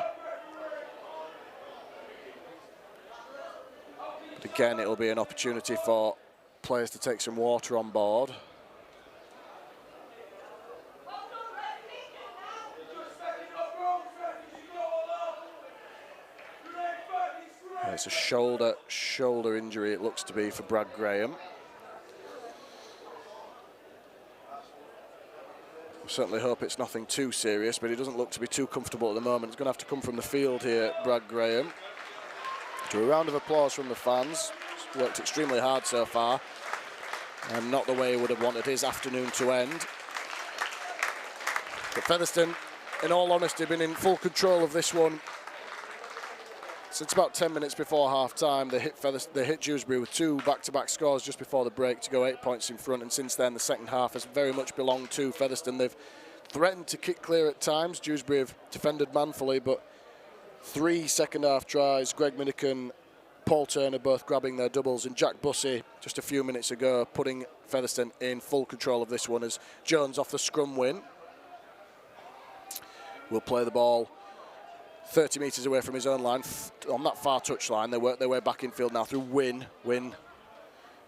S1: But again, it'll be an opportunity for players to take some water on board. It's a shoulder injury, it looks to be, for Brad Graham. We certainly hope it's nothing too serious, but he doesn't look to be too comfortable at the moment. It's going to have to come from the field here, Brad Graham. To a round of applause from the fans. He's worked extremely hard so far, and not the way he would have wanted his afternoon to end. But Featherstone, in all honesty, been in full control of this one since about 10 minutes before half-time. They hit Dewsbury with 2 back-to-back scores just before the break to go 8 points in front, and since then the second half has very much belonged to Featherstone. They've threatened to kick clear at times. Dewsbury have defended manfully, but 3 second-half tries, Greg Minican, Paul Turner both grabbing their doubles, and Jack Bussey just a few minutes ago putting Featherstone in full control of this one as Jones off the scrum win will play the ball 30 metres away from his own line, on that far touch line. They work their way back in field now through Wynn. Wynn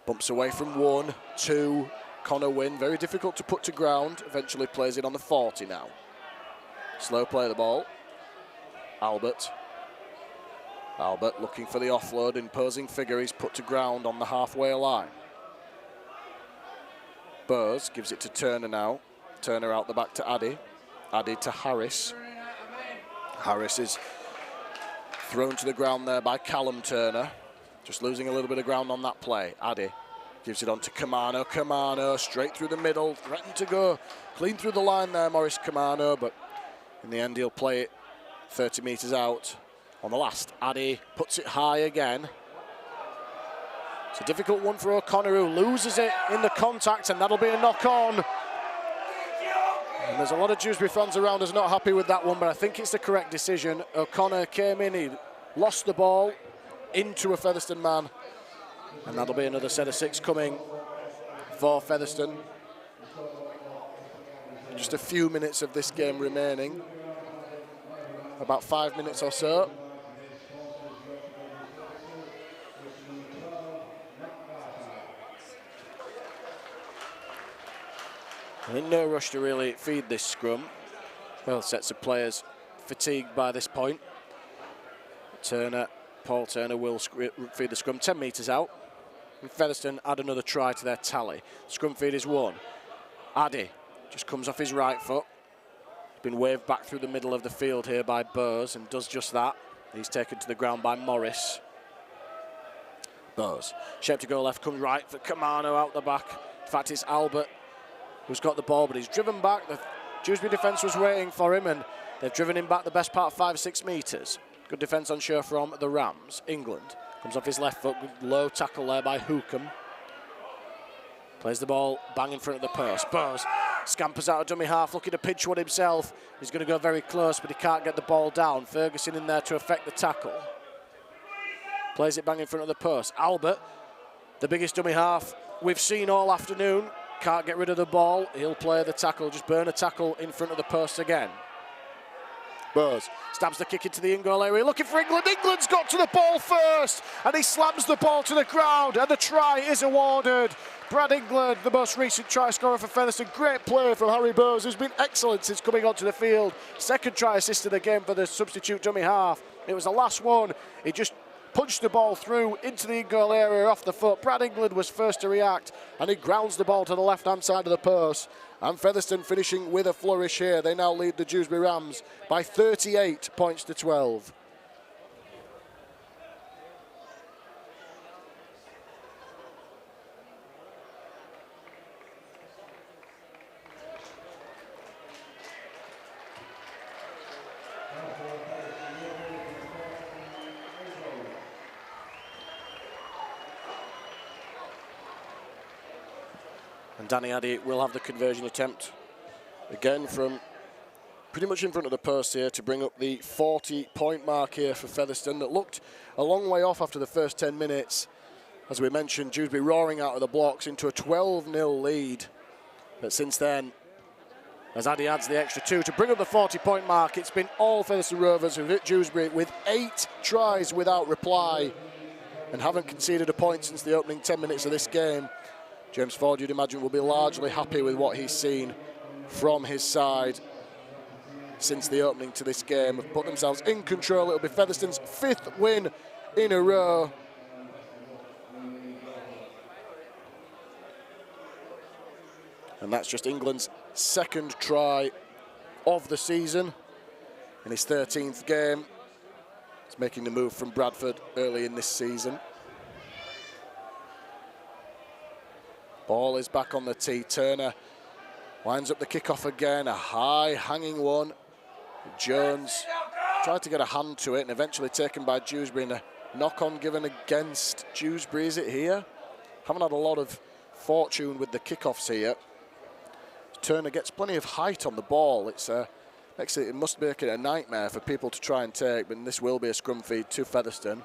S1: bumps away from 1, 2, Connor Wynn, very difficult to put to ground, eventually plays it on the 40 now. Slow play the ball. Albert looking for the offload, imposing figure, he's put to ground on the halfway line. Bowes gives it to Turner now. Turner out the back to Addy. Addy to Harris. Harris is thrown to the ground there by Callum Turner. Just losing a little bit of ground on that play. Addy gives it on to Kamano. Kamano straight through the middle. Threatened to go clean through the line there, Maurice Kamano. But in the end, he'll play it 30 metres out on the last. Addy puts it high again. It's a difficult one for O'Connor, who loses it in the contact, and that'll be a knock-on. And there's a lot of Dewsbury fans around us not happy with that one, but I think it's the correct decision. O'Connor came in, he lost the ball into a Featherstone man, and that'll be another set of 6 coming for Featherstone. Just a few minutes of this game remaining, about 5 minutes or so. In no rush to really feed this scrum. Both sets of players fatigued by this point. Paul Turner will feed the scrum 10 metres out. And Featherstone add another try to their tally. Scrum feed is 1. Addy just comes off his right foot. He's been waved back through the middle of the field here by Bowes and does just that. He's taken to the ground by Morris. Bowes, shape to go left, comes right for Kamano out the back. In fact, it's Albert who's got the ball, but he's driven back. The Dewsbury defence was waiting for him, and they've driven him back the best part of 5 or 6 metres. Good defence on show from the Rams. England comes off his left foot, low tackle there by Hookham. Plays the ball bang in front of the post. Bowes scampers out a dummy half, looking to pinch one himself. He's going to go very close, but he can't get the ball down. Ferguson in there to effect the tackle. Plays it bang in front of the post. Albert, the biggest dummy half we've seen all afternoon, can't get rid of the ball. He'll play the tackle, just burn a tackle in front of the post again. Bowes stabs the kick into the in-goal area, looking for England. England's got to the ball first, and he slams the ball to the ground, and the try is awarded. Brad England, the most recent try scorer for Featherstone. Great play from Harry Bowes, who's been excellent since coming onto the field. Second try assist of the game for the substitute dummy half. It was the last one. He just punched the ball through into the in-goal area off the foot. Brad England was first to react, and he grounds the ball to the left-hand side of the post. And Featherstone finishing with a flourish here. They now lead the Dewsbury Rams by 38 points to 12. And Danny Addy will have the conversion attempt again from pretty much in front of the post here to bring up the 40-point mark here for Featherstone. That looked a long way off after the first 10 minutes. As we mentioned, Dewsbury roaring out of the blocks into a 12-0 lead. But since then, as Addy adds the extra 2 to bring up the 40-point mark, it's been all Featherstone Rovers who've hit Dewsbury with 8 tries without reply and haven't conceded a point since the opening 10 minutes of this game. James Ford, you'd imagine, will be largely happy with what he's seen from his side since the opening to this game. Have put themselves in control. It'll be Featherstone's 5th win in a row. And that's just England's 2nd try of the season in his 13th game. He's making the move from Bradford early in this season. Ball is back on the tee. Turner winds up the kickoff again. A high hanging one. Jones tried to get a hand to it and eventually taken by Dewsbury, and a knock-on given against Dewsbury. Is it here? Haven't had a lot of fortune with the kickoffs here. Turner gets plenty of height on the ball. It must make it a nightmare for people to try and take, but this will be a scrum feed to Featherstone.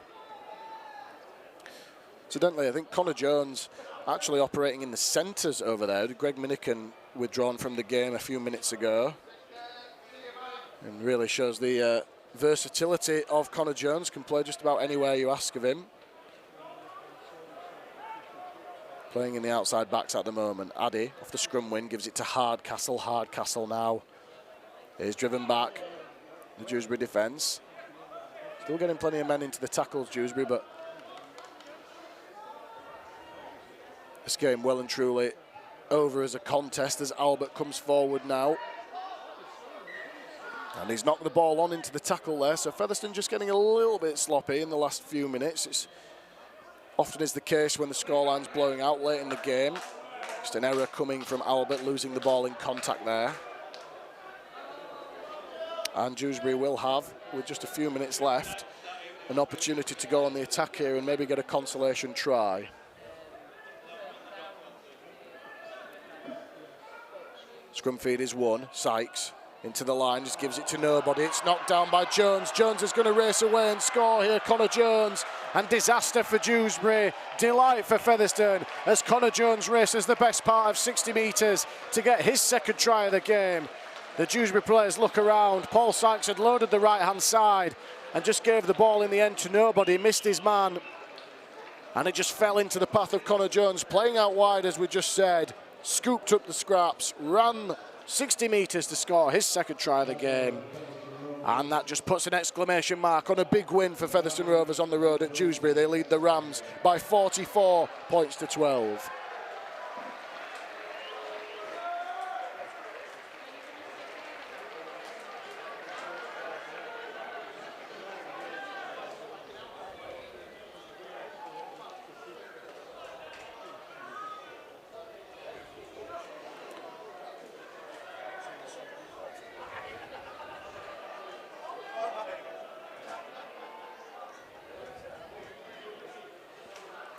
S1: Incidentally, I think Connor Jones actually operating in the centres over there. Greg Minican withdrawn from the game a few minutes ago. And really shows the versatility of Connor Jones. Can play just about anywhere you ask of him. Playing in the outside backs at the moment. Addy off the scrum win gives it to Hardcastle. Hardcastle now is driven back. The Dewsbury defence. Still getting plenty of men into the tackles, Dewsbury, but this game well and truly over as a contest as Albert comes forward now. And he's knocked the ball on into the tackle there, so Featherstone just getting a little bit sloppy in the last few minutes. It's often is the case when the scoreline's blowing out late in the game. Just an error coming from Albert, losing the ball in contact there. And Dewsbury will have, with just a few minutes left, an opportunity to go on the attack here and maybe get a consolation try. Scrum feed is won. Sykes into the line, just gives it to nobody. It's knocked down by Jones. Jones is going to race away and score here. Connor Jones, and disaster for Dewsbury. Delight for Featherstone as Connor Jones races the best part of 60 metres to get his 2nd try of the game. The Dewsbury players look around. Paul Sykes had loaded the right-hand side and just gave the ball in the end to nobody. Missed his man, and it just fell into the path of Connor Jones, playing out wide as we just said. Scooped up the scraps, ran 60 metres to score his 2nd try of the game. And that just puts an exclamation mark on a big win for Featherstone Rovers on the road at Dewsbury. They lead the Rams by 44 points to 12.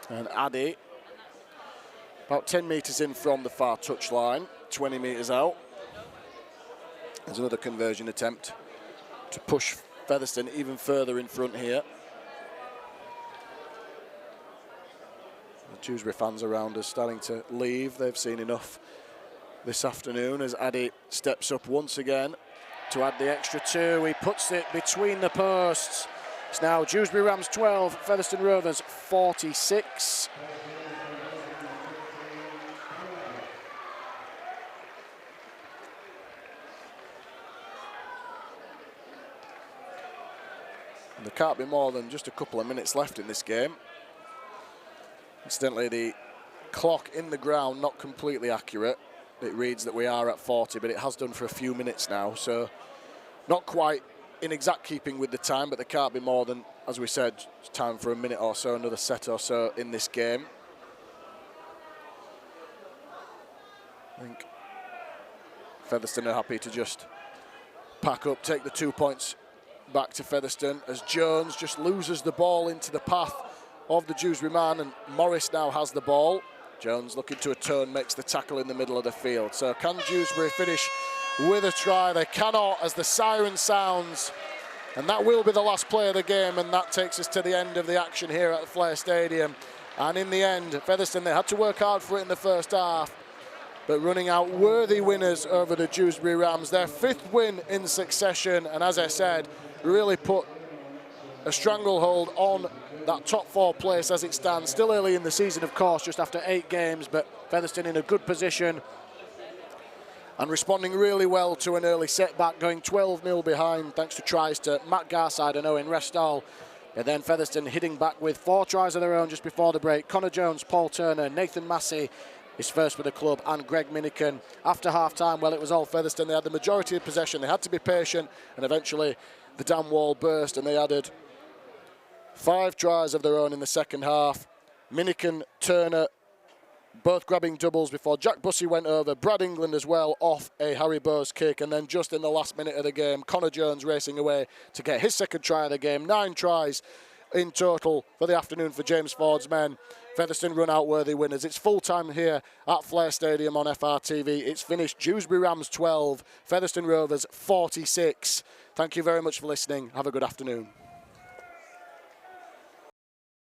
S1: And Addy, about 10 metres in from the far touchline, 20 metres out. There's another conversion attempt to push Featherstone even further in front here. The Dewsbury fans around us starting to leave. They've seen enough this afternoon as Addy steps up once again to add the extra 2. He puts it between the posts. It's now Dewsbury Rams 12, Featherstone Rovers 46. And there can't be more than just a couple of minutes left in this game. Incidentally, the clock in the ground not completely accurate. It reads that we are at 40, but it has done for a few minutes now, so not quite in exact keeping with the time, but there can't be more than, as we said, time for a minute or so, another set or so in this game. I think Featherstone are happy to just pack up, take the 2 points back to Featherstone as Jones just loses the ball into the path of the Dewsbury man, and Morris now has the ball. Jones looking to a turn, makes the tackle in the middle of the field. So can Dewsbury finish with a try? They cannot as the siren sounds, and that will be the last play of the game, and that takes us to the end of the action here at the Flair Stadium. And in the end, Featherstone, they had to work hard for it in the first half, but running out worthy winners over the Dewsbury Rams. Their 5th win in succession, and as I said, really put a stranglehold on that top 4 place as it stands. Still early in the season, of course, just after 8 games, but Featherstone in a good position and responding really well to an early setback, going 12-0 behind thanks to tries to Matt Garside and Owen Restall. And then Featherstone hitting back with 4 tries of their own just before the break. Connor Jones, Paul Turner, Nathan Massey, his first for the club, and Greg Miniken. After half-time, well, it was all Featherstone. They had the majority of possession. They had to be patient, and eventually the dam wall burst, and they added 5 tries of their own in the second half. Miniken, Turner, both grabbing doubles before Jack Bussey went over. Brad England as well off a Harry Bowes kick. And then just in the last minute of the game, Connor Jones racing away to get his second try of the game. 9 tries in total for the afternoon for James Ford's men. Featherstone run out worthy winners. It's full time here at Flair Stadium on FRTV. It's finished Dewsbury Rams 12, Featherstone Rovers 46. Thank you very much for listening. Have a good afternoon.